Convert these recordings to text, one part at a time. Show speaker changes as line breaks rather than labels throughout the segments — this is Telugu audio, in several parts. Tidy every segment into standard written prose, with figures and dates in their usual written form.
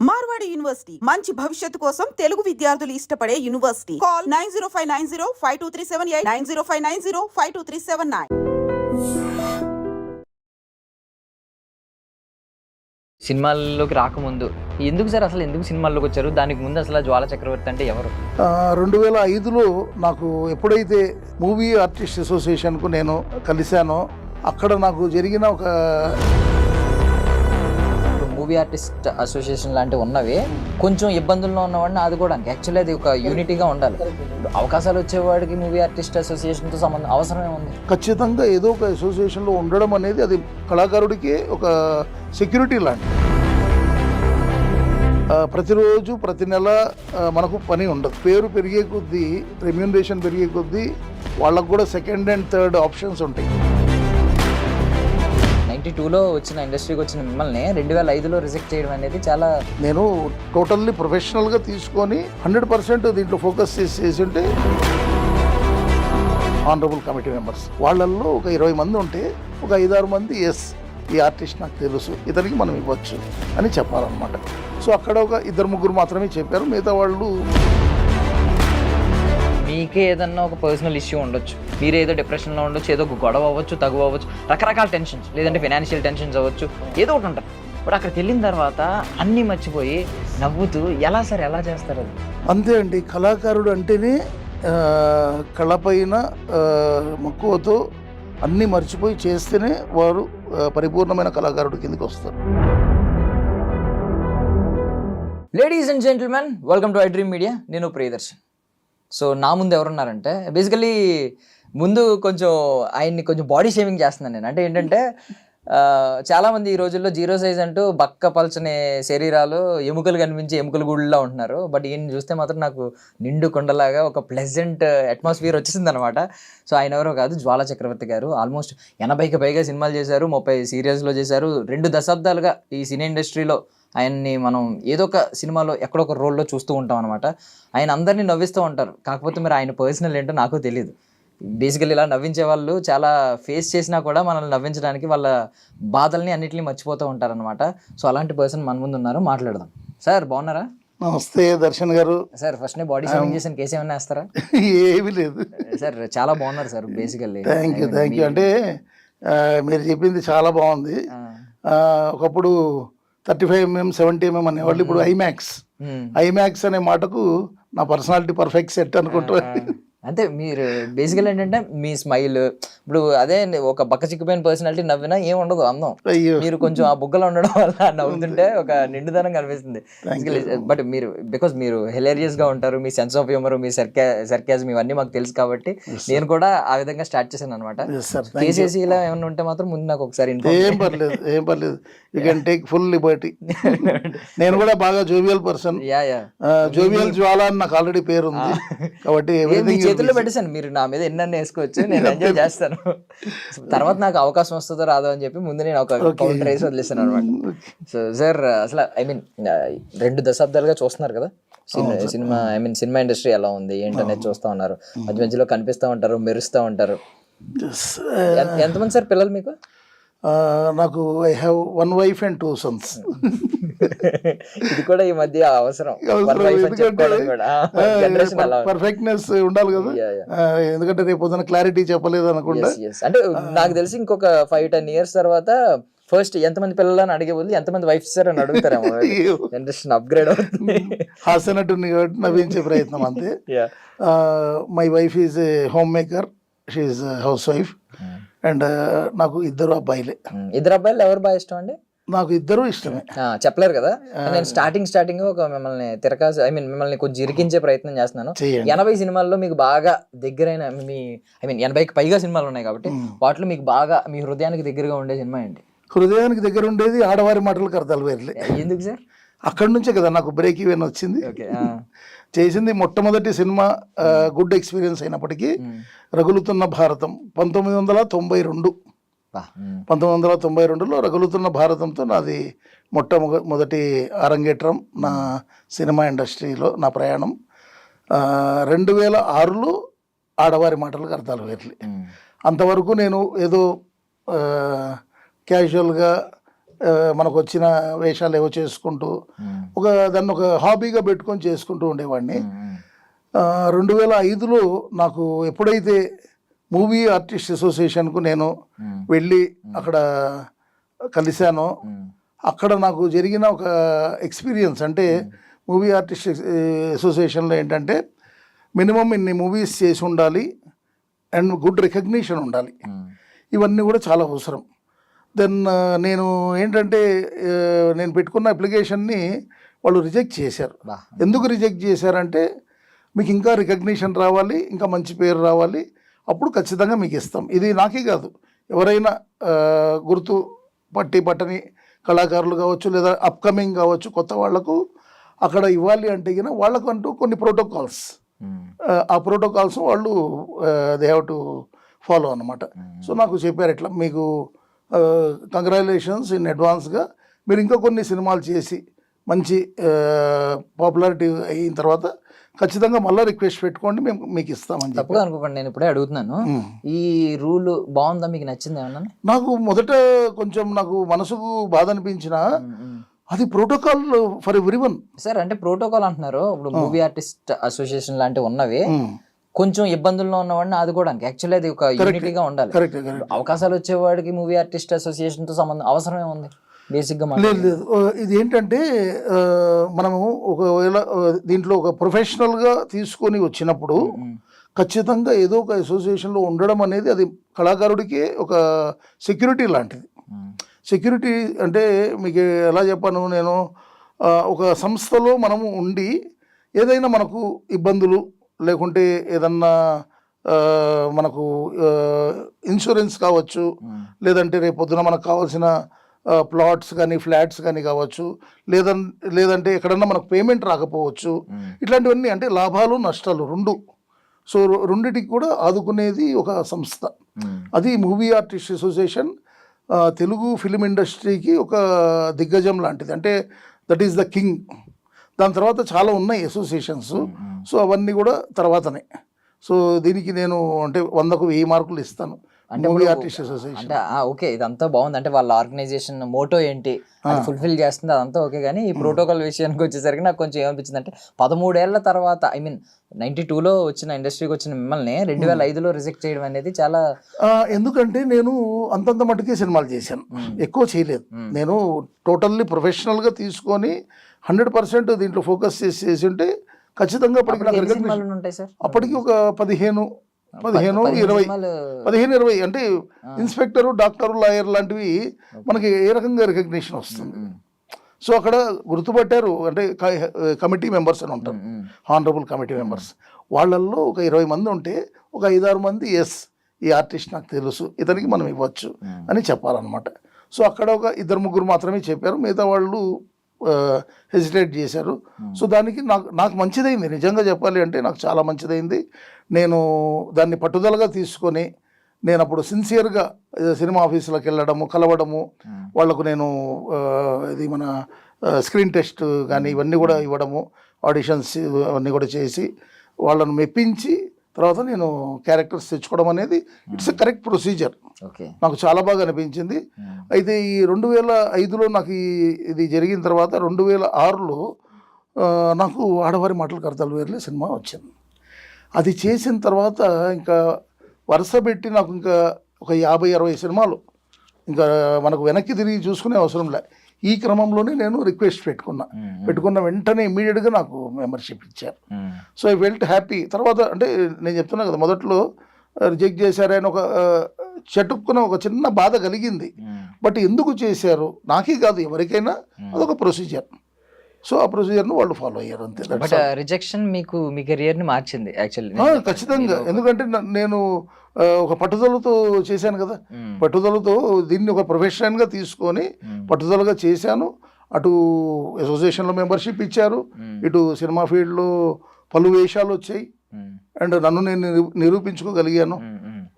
మార్వాడి యూనివర్సిటీ మంచి భవిష్యత్తు కోసం తెలుగు విద్యార్థులు ఇష్టపడే యూనివర్సిటీ. కాల్ 9059052378 9059052379.
సినిమాల్లోకి రాకముందు ఎందుకు సార్ అసలు ఎందుకు సినిమాల్లోకి వచ్చారు? దానికి ముందు అసలు జ్వాల చక్రవర్తి అంటే ఎవరు?
2005లో నాకు ఎప్పుడైతే మూవీ ఆర్టిస్ట్ అసోసియేషన్కు నేను కలిశానో అక్కడ నాకు జరిగిన ఒక
మూవీ ఆర్టిస్ట్ అసోసియేషన్ లాంటివి ఉన్నవి కొంచెం ఇబ్బందుల్లో ఉన్నవాడిని ఆదుకోవడానికి యాక్చువల్లీ అది ఒక యూనిటీగా ఉండాలి. అవకాశాలు వచ్చేవాడికి మూవీ ఆర్టిస్ట్ అసోసియేషన్తో సంబంధం అవసరమే ఉంది.
ఖచ్చితంగా ఏదో ఒక అసోసియేషన్లో ఉండడం అనేది అది కళాకారుడికి ఒక సెక్యూరిటీ లాంటి. ప్రతిరోజు ప్రతి నెల మనకు పని ఉండదు. పేరు పెరిగే కొద్దీ రెమ్యూనరేషన్ పెరిగే కొద్దీ వాళ్ళకు కూడా సెకండ్ అండ్ థర్డ్ ఆప్షన్స్ ఉంటాయి.
92లో వచ్చిన ఇండస్ట్రీకి వచ్చిన మిమ్మల్ని 2005లో రిజెక్ట్ చేయడం అనేది చాలా,
నేను టోటల్లీ ప్రొఫెషనల్గా తీసుకొని 100% దీంట్లో ఫోకస్ చేసి ఉంటే ఆనరబుల్ కమిటీ మెంబర్స్ వాళ్ళల్లో ఒక 20 మంది ఉంటే ఒక 5-6 మంది ఎస్ ఈ ఆర్టిస్ట్ నాకు తెలుసు, ఇతనికి మనం ఇవ్వచ్చు అని చెప్పాలన్నమాట. సో అక్కడ ఒక 2-3 మాత్రమే చెప్పారు. మిగతా వాళ్ళు
మీకే ఏదన్నా ఒక పర్సనల్ ఇష్యూ ఉండొచ్చు, మీరు ఏదో డిప్రెషన్లో ఉండొచ్చు, ఏదో ఒక గొడవ అవ్వచ్చు, తగువ అవ్వచ్చు, రకరకాల టెన్షన్స్, లేదంటే ఫైనాన్షియల్ టెన్షన్స్ అవ్వచ్చు, ఏదో ఒకటి ఉంటుంది. బట్ అక్కడికి వెళ్ళిన తర్వాత అన్నీ మర్చిపోయి నవ్వుతూ ఎలా చేస్తారు అది?
అంతే అండి. కళాకారుడు అంటేనే కళపైన మక్కువతో అన్నీ మర్చిపోయి చేస్తేనే వారు పరిపూర్ణమైన కళాకారుడు కిందకి వస్తారు.
Ladies and gentlemen, welcome to I dream media. నేను ప్రియదర్శన్. సో నా ముందు ఎవరున్నారంటే బేసికలీ ముందు కొంచెం ఆయన్ని కొంచెం బాడీ షేవింగ్ చేస్తున్నాను నేను. అంటే ఏంటంటే చాలామంది ఈ రోజుల్లో జీరో సైజ్ అంటూ బక్క పల్చని శరీరాలు, ఎముకలు కనిపించే ఎముకల గుళ్ళలో ఉంటున్నారు. బట్ ఈయన చూస్తే మాత్రం నాకు నిండు కొండలాగా ఒక ప్లెజెంట్ అట్మాస్ఫియర్ వచ్చేసింది అనమాట. సో ఆయన ఎవరో కాదు, జ్వాల చక్రవర్తి గారు. ఆల్మోస్ట్ 80కి పైగా సినిమాలు చేశారు, 30 సీరియల్స్లో చేశారు. 2 దశాబ్దాలుగా ఈ సినీ ఇండస్ట్రీలో ఆయన్ని మనం ఏదో ఒక సినిమాలో ఎక్కడో ఒక రోల్లో చూస్తూ ఉంటాం అనమాట. ఆయన అందరినీ నవ్విస్తూ ఉంటారు. కాకపోతే మరి ఆయన పర్సనల్ ఏంటో నాకు తెలియదు. బేసికల్లీ ఇలా నవ్వించే వాళ్ళు చాలా ఫేస్ చేసినా కూడా మనల్ని నవ్వించడానికి వాళ్ళ బాధల్ని అన్నింటినీ మర్చిపోతూ ఉంటారనమాట. సో అలాంటి పర్సన్ మన ముందు ఉన్నారు, మాట్లాడదాం. సార్ బాగున్నారా?
నమస్తే దర్శన్ గారు.
సార్ ఫస్ట్ బాడీ షేవింగ్ చేసిన కేసు ఏమన్నా వేస్తారా?
ఏమీ లేదు
సార్, చాలా బాగున్నారు సార్. Basically
thank you. అంటే మీరు చెప్పింది చాలా బాగుంది. ఒకప్పుడు 35mm 70mm అనేవాళ్ళు, ఇప్పుడు ఐమాక్స్ అనే మాటకు నా పర్సనాలిటీ పర్ఫెక్ట్ సెట్ అనుకుంటారు.
అంటే మీరు బేసికల్ ఏంటంటే మీ స్మైల్, ఇప్పుడు అదే ఒక బక్క చిక్కిపోయిన పర్సనాలిటీ నవ్వినా ఏం ఉండదు అందం. మీరు కొంచెం ఆ బుగ్గలో ఉండడం వల్ల నవ్వుతుంటే ఒక నిండుదనం కనిపిస్తుంది. బట్ మీరు బికాస్ మీరు హిలేరియస్ గా ఉంటారు, మీ సెన్స్ ఆఫ్ హ్యూమర్, మీ సర్కాజం ఇవన్నీ మాకు తెలుసు కాబట్టి నేను కూడా ఆ విధంగా స్టార్ట్ చేశాను అనమాట. కేసీసీ ఇలా ఏమైనా ఉంటే మాత్రం ముందు నాకు ఒకసారి
ఏం పర్లేదు you can take full Liberty. నేను కూడా బాగా జోవియల్ పర్సన్. జోవియల్ జ్వాల అని నాకు ఆల్రెడీ పేరు ఉంది కాబట్టి
చేతుల్లో పెట్టేసాను. మీరు నా మీద ఎన్నన్నీ వేసుకోవచ్చు, నేను ఎంజాయ్ చేస్తాను. తర్వాత నాకు అవకాశం వస్తుందో రాదో అని చెప్పి ముందు నేను ఒక కౌంటర్ వేసి వదిలేస్తాను అనమాట. సో సార్, అసలు ఐ మీన్ 2 దశాబ్దాలుగా చూస్తున్నారు కదా సినిమా, సినిమా ఇండస్ట్రీ ఎలా ఉంది ఏంటనేది చూస్తూ ఉన్నారు. మధ్యలో కనిపిస్తూ ఉంటారు, మెరుస్తూ ఉంటారు. ఎంతమంది సార్ పిల్లలు మీకు?
నాకు I have 1 wife and 2 sons.
ఇది కూడా ఈ మధ్య అవసరం,
పర్ఫెక్ట్నెస్ ఉండాలి కదా. ఎందుకంటే రేపు పొద్దున క్లారిటీ చెప్పలేదు అనుకుంటా.
అంటే నాకు తెలిసి ఇంకొక 5-10 years తర్వాత ఫస్ట్ ఎంతమంది పిల్లలని అడిగే బదులు ఎంతమంది వైఫ్ సార్ అని అడుగుతారేమో. జనరేషన్ అప్గ్రేడ్ అవుతుంది.
హాస్యనటుని కాబట్టి నవ్వించే ప్రయత్నం అంతే. My wife is a home maker, she is house wife. And నాకు 2 అబ్బాయిలే.
2 అబ్బాయిలు ఎవరు బాగా ఇష్టం అండి?
నాకు 2 ఇష్టమే.
చెప్పలేరు కదా. నేను స్టార్టింగ్ ఒక మిమ్మల్ని మిమ్మల్ని కొంచెం ఇరికించే ప్రయత్నం చేస్తున్నాను. 80 సినిమాల్లో మీకు బాగా దగ్గరైన 80కి పైగా సినిమాలు ఉన్నాయి కాబట్టి వాటిలో మీకు బాగా మీ హృదయానికి దగ్గరగా ఉండే సినిమా ఏంటి?
హృదయానికి దగ్గర ఉండేది ఆడవారి మాటలకు అర్థాలు వేర్లే.
ఎందుకు సార్?
అక్కడి నుంచే కదా నాకు బ్రేక్ ఈవెన్ వచ్చింది. చేసింది మొట్టమొదటి సినిమా గుడ్ ఎక్స్పీరియన్స్ అయినప్పటికీ రగులుతున్న భారతం 1992లో రగులుతున్న భారతంతో నాది మొట్టమొదటి అరంగేట్రం నా సినిమా ఇండస్ట్రీలో నా ప్రయాణం. 2006లో ఆడవారి మాటలకు అర్థాలు వేర్లే. అంతవరకు నేను ఏదో క్యాజువల్గా మనకు వచ్చిన వేషాలు ఏవో చేసుకుంటూ దాన్ని ఒక హాబీగా పెట్టుకొని చేసుకుంటూ ఉండేవాడిని. 2005లో నాకు ఎప్పుడైతే మూవీ ఆర్టిస్ట్ అసోసియేషన్కు నేను వెళ్ళి అక్కడ కలిశానో, అక్కడ నాకు జరిగిన ఒక ఎక్స్పీరియన్స్ అంటే మూవీ ఆర్టిస్ట్ అసోసియేషన్లో ఏంటంటే మినిమం ఇన్ని మూవీస్ చేసి ఉండాలి అండ్ గుడ్ రికగ్నిషన్ ఉండాలి. ఇవన్నీ కూడా చాలా అవసరం. దెన్ నేను ఏంటంటే నేను పెట్టుకున్న అప్లికేషన్ని వాళ్ళు రిజెక్ట్ చేశారు. ఎందుకు రిజెక్ట్ చేశారంటే మీకు ఇంకా రికగ్నిషన్ రావాలి, ఇంకా మంచి పేరు రావాలి, అప్పుడు ఖచ్చితంగా మీకు ఇస్తాం. ఇది నాకే కాదు, ఎవరైనా గుర్తు పట్టని కళాకారులు కావచ్చు లేదా అప్కమింగ్ కావచ్చు కొత్త వాళ్లకు అక్కడ ఇవ్వాలి అంటే వాళ్ళకు అంటూ కొన్ని ప్రోటోకాల్స్, ఆ ప్రోటోకాల్స్ వాళ్ళు దే హ్యావ్ టు ఫాలో అన్నమాట. సో నాకు చెప్పారు ఇట్లా మీకు కంగ్రాచులేషన్స్ ఇన్ అడ్వాన్స్గా, మీరు ఇంకా కొన్ని సినిమాలు చేసి మంచి పాపులారిటీ అయిన తర్వాత ఖచ్చితంగా మళ్ళీ రిక్వెస్ట్ పెట్టుకోండి, మేము మీకు ఇస్తామని చెప్పి.
తప్పుగా అనుకోకండి, నేను ఇప్పుడే అడుగుతున్నాను, ఈ రూల్ బాగుందా, మీకు నచ్చింది ఏమన్నా?
నాకు మొదట కొంచెం నాకు మనసుకు బాధ అనిపించిన అది ప్రోటోకాల్ ఫర్ ఎవ్రీవన్.
సార్ అంటే ప్రోటోకాల్ అంటున్నారు, ఇప్పుడు మూవీ ఆర్టిస్ట్ అసోసియేషన్ లాంటివి ఉన్నవి కొంచెం ఇబ్బందుల్లో ఉన్నవాడిని ఆదుకోవడానికి, యాక్చువల్లీ అది ఒక యూనిటీగా ఉండాలి. అవకాశాలు వచ్చేవాడికి మూవీ ఆర్టిస్ట్ అసోసియేషన్ తో సంబంధం అవసరం ఏముంది? బేసిక్గా
లేదు. ఇది ఏంటంటే మనము ఒకవేళ దీంట్లో ఒక ప్రొఫెషనల్గా తీసుకొని వచ్చినప్పుడు ఖచ్చితంగా ఏదో ఒక అసోసియేషన్లో ఉండడం అనేది అది కళాకారుడికి ఒక సెక్యూరిటీ లాంటిది. సెక్యూరిటీ అంటే మీకు ఎలా చెప్పాను నేను, ఒక సంస్థలో మనము ఉండి ఏదైనా మనకు ఇబ్బందులు లేకుంటే ఏదన్నా మనకు ఇన్సూరెన్స్ కావచ్చు, లేదంటే రేపొద్దున మనకు కావాల్సిన ప్లాట్స్ కానీ ఫ్లాట్స్ కానీ కావచ్చు, లేదంటే ఎక్కడన్నా మనకు పేమెంట్ రాకపోవచ్చు, ఇట్లాంటివన్నీ అంటే లాభాలు నష్టాలు రెండు. సో రెండిటికి కూడా ఆదుకునేది ఒక సంస్థ, అది movie artist association. Telugu film ఇండస్ట్రీకి ఒక దిగ్గజం లాంటిది, అంటే దట్ ఈస్ ద కింగ్. దాని తర్వాత చాలా ఉన్నాయి అసోసియేషన్స్, సో అవన్నీ కూడా తర్వాతనే. సో దీనికి నేను అంటే 100కు 1000 మార్కులు ఇస్తాను మూవీ ఆర్టిస్ట్ అసోసియేషన్.
అంటే ఓకే, ఇదంతా బాగుంది, అంటే వాళ్ళ ఆర్గనైజేషన్ మోటో ఏంటి అది ఫుల్ఫిల్ చేస్తుంది, అదంతా ఓకే. కానీ ఈ ప్రోటోకాల్ విషయానికి వచ్చేసరికి నాకు కొంచెం ఏమనిపించింది అంటే 13 ఏళ్ల తర్వాత, ఐ మీన్ 92లో వచ్చిన ఇండస్ట్రీకి వచ్చిన మిమ్మల్ని 2005లో రిజెక్ట్ చేయడం అనేది చాలా.
ఎందుకంటే నేను అంతంత మటుకే సినిమాలు చేశాను, ఎక్కువ చేయలేదు. నేను టోటల్లీ ప్రొఫెషనల్గా తీసుకొని 100% దీంట్లో ఫోకస్ చేసి ఉంటే ఖచ్చితంగా అప్పటికి ఒక 15-20 అంటే ఇన్స్పెక్టరు, డాక్టరు, లాయర్ లాంటివి మనకి ఏ రకంగా రికగ్నిషన్ వస్తుంది. సో అక్కడ గుర్తుపట్టారు అంటే కమిటీ మెంబర్స్ అని ఉంటారు, హానరబుల్ కమిటీ మెంబర్స్. వాళ్ళల్లో ఒక 20 మంది ఉంటే ఒక 5-6 మంది ఎస్ ఈ ఆర్టిస్ట్ నాకు తెలుసు, ఇతనికి మనం ఇవ్వచ్చు అని చెప్పాలన్నమాట. సో అక్కడ ఒక 2-3 మాత్రమే చెప్పారు, మిగతా వాళ్ళు హెజిటేట్ చేశారు. సో దానికి నాకు మంచిదైంది, నిజంగా చెప్పాలి అంటే నాకు చాలా మంచిదైంది. నేను దాన్ని పట్టుదలగా తీసుకొని నేను అప్పుడు సిన్సియర్గా సినిమా ఆఫీసులకు వెళ్ళడము, కలవడము, వాళ్లకు నేను ఇది మన స్క్రీన్ టెస్ట్ కానీ ఇవన్నీ కూడా ఇవ్వడము, ఆడిషన్స్ అవన్నీ కూడా చేసి వాళ్ళను మెప్పించి తర్వాత నేను క్యారెక్టర్స్ తెచ్చుకోవడం అనేది ఇట్స్ ఎ కరెక్ట్ ప్రొసీజర్. నాకు చాలా బాగా అనిపించింది. అయితే ఈ 2005లో నాకు ఇది జరిగిన తర్వాత 2006లో నాకు ఆడవారి మాటలు కడతాలు వేర్లే సినిమా వచ్చింది. అది చేసిన తర్వాత ఇంకా వరుస పెట్టి నాకు ఇంకా ఒక 50-60 సినిమాలు ఇంకా మనకు వెనక్కి తిరిగి చూసుకునే అవసరం లే. ఈ క్రమంలోనే నేను రిక్వెస్ట్ పెట్టుకున్న వెంటనే ఇమ్మీడియట్గా నాకు మెంబర్షిప్ ఇచ్చారు. So I felt happy. తర్వాత అంటే నేను చెప్తున్నా కదా, మొదట్లో రిజెక్ట్ చేశారని ఒక చటుక్కున ఒక చిన్న బాధ కలిగింది. బట్ ఎందుకు చేశారు నాకే కాదు, ఎవరికైనా అదొక ప్రొసీజర్. సో ఆ ప్రొసీజర్ను వాళ్ళు ఫాలో అయ్యారు అంతే.
బట్ రిజెక్షన్ మీకు మీ కెరియర్ని మార్చింది యాక్చువల్లీ.
ఖచ్చితంగా, ఎందుకంటే నేను ఒక పట్టుదలతో చేశాను కదా, పట్టుదలతో దీన్ని ఒక ప్రొఫెషన్గా తీసుకొని పట్టుదలగా చేశాను. అటు అసోసియేషన్లో మెంబర్షిప్ ఇచ్చారు, ఇటు సినిమా ఫీల్డ్లో పలు వేషాలు వచ్చాయి, అండ్ నన్ను నేను నిరూపించుకోగలిగాను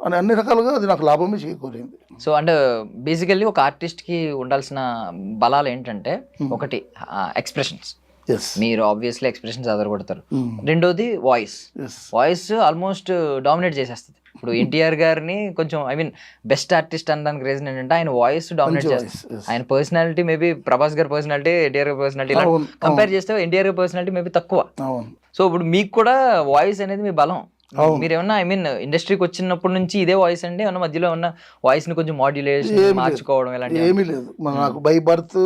అని అన్ని రకాలుగా అది నాకు లాభమే చేకూరింది.
సో అంటే బేసికల్లీ ఒక ఆర్టిస్ట్కి ఉండాల్సిన బలాలు ఏంటంటే, ఒకటి ఎక్స్ప్రెషన్స్, మీరు ఆబ్వియస్లీ ఎక్స్ప్రెషన్స్ అదరగొడతారు. రెండోది వాయిస్ ఆల్మోస్ట్ డామినేట్ చేసేస్తుంది. ఇప్పుడు ఎన్టీఆర్ గారిని కొంచెం ఐ మీన్ బెస్ట్ ఆర్టిస్ట్ అనడానికి రీజన్ ఏంటంటే ఆయన వాయిస్ డామినేట్ చేస్తారు. ఆయన పర్సనాలిటీ మేబీ ప్రభాస్ గారి పర్సనాలిటీ, ఎన్టీఆర్ గారి పర్సనాలిటీ ఇలా కంపేర్ చేస్తే ఎన్టీఆర్ గారి పర్సనాలిటీ మేబీ తక్కువ. సో ఇప్పుడు మీకు కూడా వాయిస్ అనేది మీ బలం. మీరు ఏమన్నా ఐ మీన్ ఇండస్ట్రీకి వచ్చినప్పటి నుంచి ఇదే వాయిస్ అండి, ఏమన్నా మధ్యలో ఉన్న వాయిస్ ని కొంచెం మాడ్యులేషన్ మార్చుకోవడం ఇలాంటి
ఏమీ లేదు. నాకు by birth,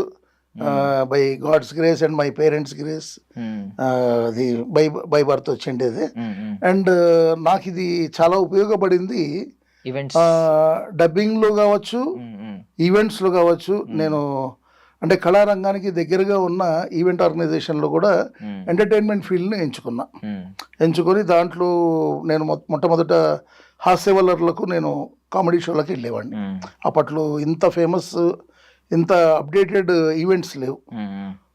by God's grace and my parents grace, అది బై బర్త్ వచ్చిండేది. అండ్ నాకు ఇది చాలా ఉపయోగపడింది
ఈవెంట్స్,
డబ్బింగ్లో కావచ్చు, ఈవెంట్స్లో కావచ్చు. నేను అంటే కళారంగానికి దగ్గరగా ఉన్న ఈవెంట్ ఆర్గనైజేషన్లో కూడా ఎంటర్టైన్మెంట్ ఫీల్డ్ని ఎంచుకొని దాంట్లో నేను మొట్టమొదట హాస్యవల్లర్లకు నేను కామెడీ షోలకు వెళ్ళేవాడిని. అప్పట్లో ఇంత ఫేమస్, ఇంత అప్డేటెడ్ ఈవెంట్స్ లేవు.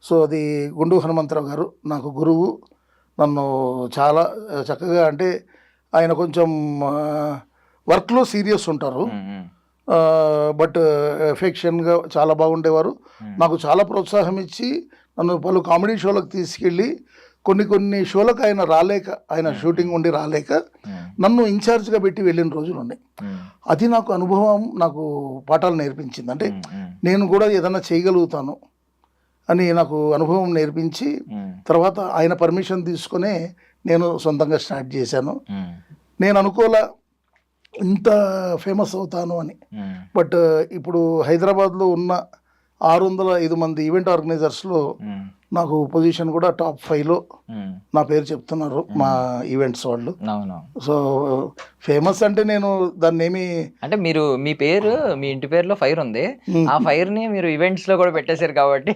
సో అది గుండు హనుమంతరావు గారు నాకు గురువు. నన్ను చాలా చక్కగా, అంటే ఆయన కొంచెం వర్క్లో సీరియస్ ఉంటారు, బట్ ఎఫెక్షన్గా చాలా బాగుండేవారు. నాకు చాలా ప్రోత్సాహం ఇచ్చి నన్ను పలు కామెడీ షోలకు తీసుకెళ్ళి కొన్ని షోలకు ఆయన రాలేక, ఆయన షూటింగ్ ఉండి రాలేక నన్ను ఇన్ఛార్జ్గా పెట్టి వెళ్ళిన రోజులు ఉన్నాయి. అది నాకు అనుభవం, నాకు పాఠాలు నేర్పించింది. అంటే నేను కూడా ఏదైనా చేయగలుగుతాను అని నాకు అనుభవం నేర్పించి, తర్వాత ఆయన పర్మిషన్ తీసుకునే నేను సొంతంగా స్టార్ట్ చేశాను. నేను అనుకోలే ఇంత ఫేమస్ అవుతాను అని. బట్ ఇప్పుడు హైదరాబాద్లో ఉన్న 605 మంది ఈవెంట్ ఆర్గనైజర్స్లో నాకు పొజిషన్ కూడా టాప్ 5లో నా పేరు చెప్తున్నారు మా ఈవెంట్స్ వాళ్ళు. సో ఫేమస్ అంటే నేను దాన్ని ఏమి,
అంటే మీరు మీ పేరు, మీ ఇంటి పేరులో ఫైర్ ఉంది, ఆ ఫైర్ ని మీరు ఈవెంట్స్ లో కూడా పెట్టేశారు కాబట్టి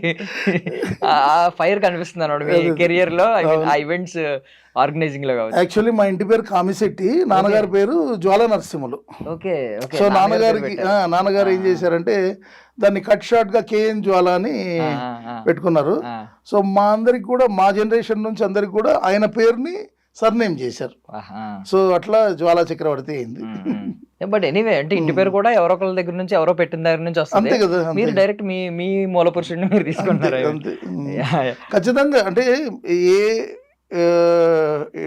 ఆ ఫైర్ కనిపిస్తుంది అన్నమాట మీ కెరియర్ లో, ఆ ఈవెంట్స్ ఆర్గనైజింగ్ లో కావచ్చు.
యాక్చువల్లీ మా ఇంటి పేరు కామిశెట్టి, నాన్నగారి పేరు జ్వాల నరసింహులు.
ఓకే.
సో నాన్నగారు ఏం చేశారంటే దాన్ని కట్ షార్ట్ గా కేఎన్ జ్వాల అని పెట్టుకున్నారు. సో మా అందరికి కూడా, మా జనరేషన్ నుంచి అందరికి కూడా ఆయన పేరుని సర్నేమ్ చేశారు. సో అట్లా జ్వాలా చక్రవర్తి అయింది.
బట్ ఎనీవే, అంటే ఇంటి పేరు కూడా ఎవరో ఒకళ్ళ దగ్గర నుంచి, ఎవరో పెట్టిన దగ్గర నుంచి వస్తుంది.
అంతే కదా,
మీరు డైరెక్ట్ మీ మూల పురుషుడిని మీరు తీసుకుంటారు.
ఖచ్చితంగా. అంటే ఏ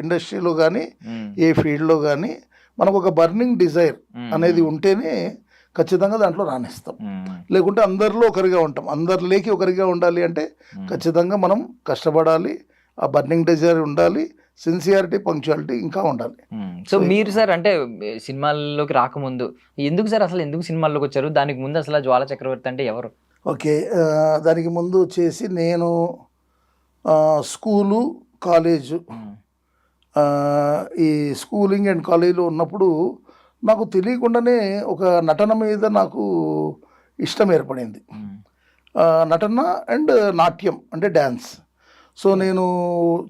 ఇండస్ట్రీలో కానీ, ఏ ఫీల్డ్లో కానీ మనకు ఒక బర్నింగ్ డిజైర్ అనేది ఉంటేనే ఖచ్చితంగా దాంట్లో రాణిస్తాం. లేకుంటే అందరిలో ఒకరిగా ఉంటాం. అందరిలోకి ఒకరిగా ఉండాలి అంటే ఖచ్చితంగా మనం కష్టపడాలి, ఆ బర్నింగ్ డిజైర్ ఉండాలి, సిన్సియారిటీ, పంక్చువాలిటీ ఇంకా ఉండాలి.
సో మీరు సార్ అంటే సినిమాల్లోకి రాకముందు ఎందుకు సార్ అసలు ఎందుకు సినిమాల్లోకి వచ్చారు? దానికి ముందు అసలు జ్వాల చక్రవర్తి అంటే ఎవరు?
ఓకే, దానికి ముందు వచ్చేసి నేను స్కూలు, కాలేజు, ఈ స్కూలింగ్ అండ్ కాలేజీలో ఉన్నప్పుడు నాకు తెలియకుండానే ఒక నటన మీద నాకు ఇష్టం ఏర్పడింది. నటన అండ్ నాట్యం అంటే డ్యాన్స్. సో నేను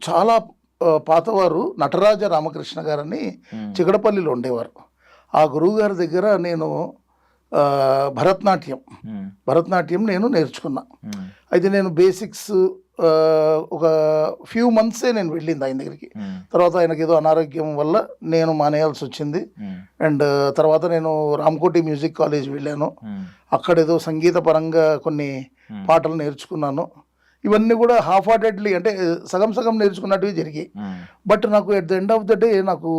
చాలా పాతవారు నటరాజ రామకృష్ణ గారని చిగడపల్లిలో ఉండేవారు. ఆ గురువు గారి దగ్గర నేను భరతనాట్యం నేను నేర్చుకున్నా. అయితే నేను బేసిక్స్ ఒక ఫ్యూ మంత్సే నేను వెళ్ళింది ఆయన దగ్గరికి. తర్వాత ఆయనకి ఏదో అనారోగ్యం వల్ల నేను మానేయాల్సి వచ్చింది. అండ్ తర్వాత నేను రామ్కోటి మ్యూజిక్ కాలేజ్ వెళ్ళాను. అక్కడ ఏదో సంగీత పరంగా కొన్ని పాటలు నేర్చుకున్నాను. ఇవన్నీ కూడా హాఫ్ హార్టెడ్లీ, అంటే సగం సగం నేర్చుకున్నట్టుగా జరిగాయి. బట్ నాకు at the end of the day నాకు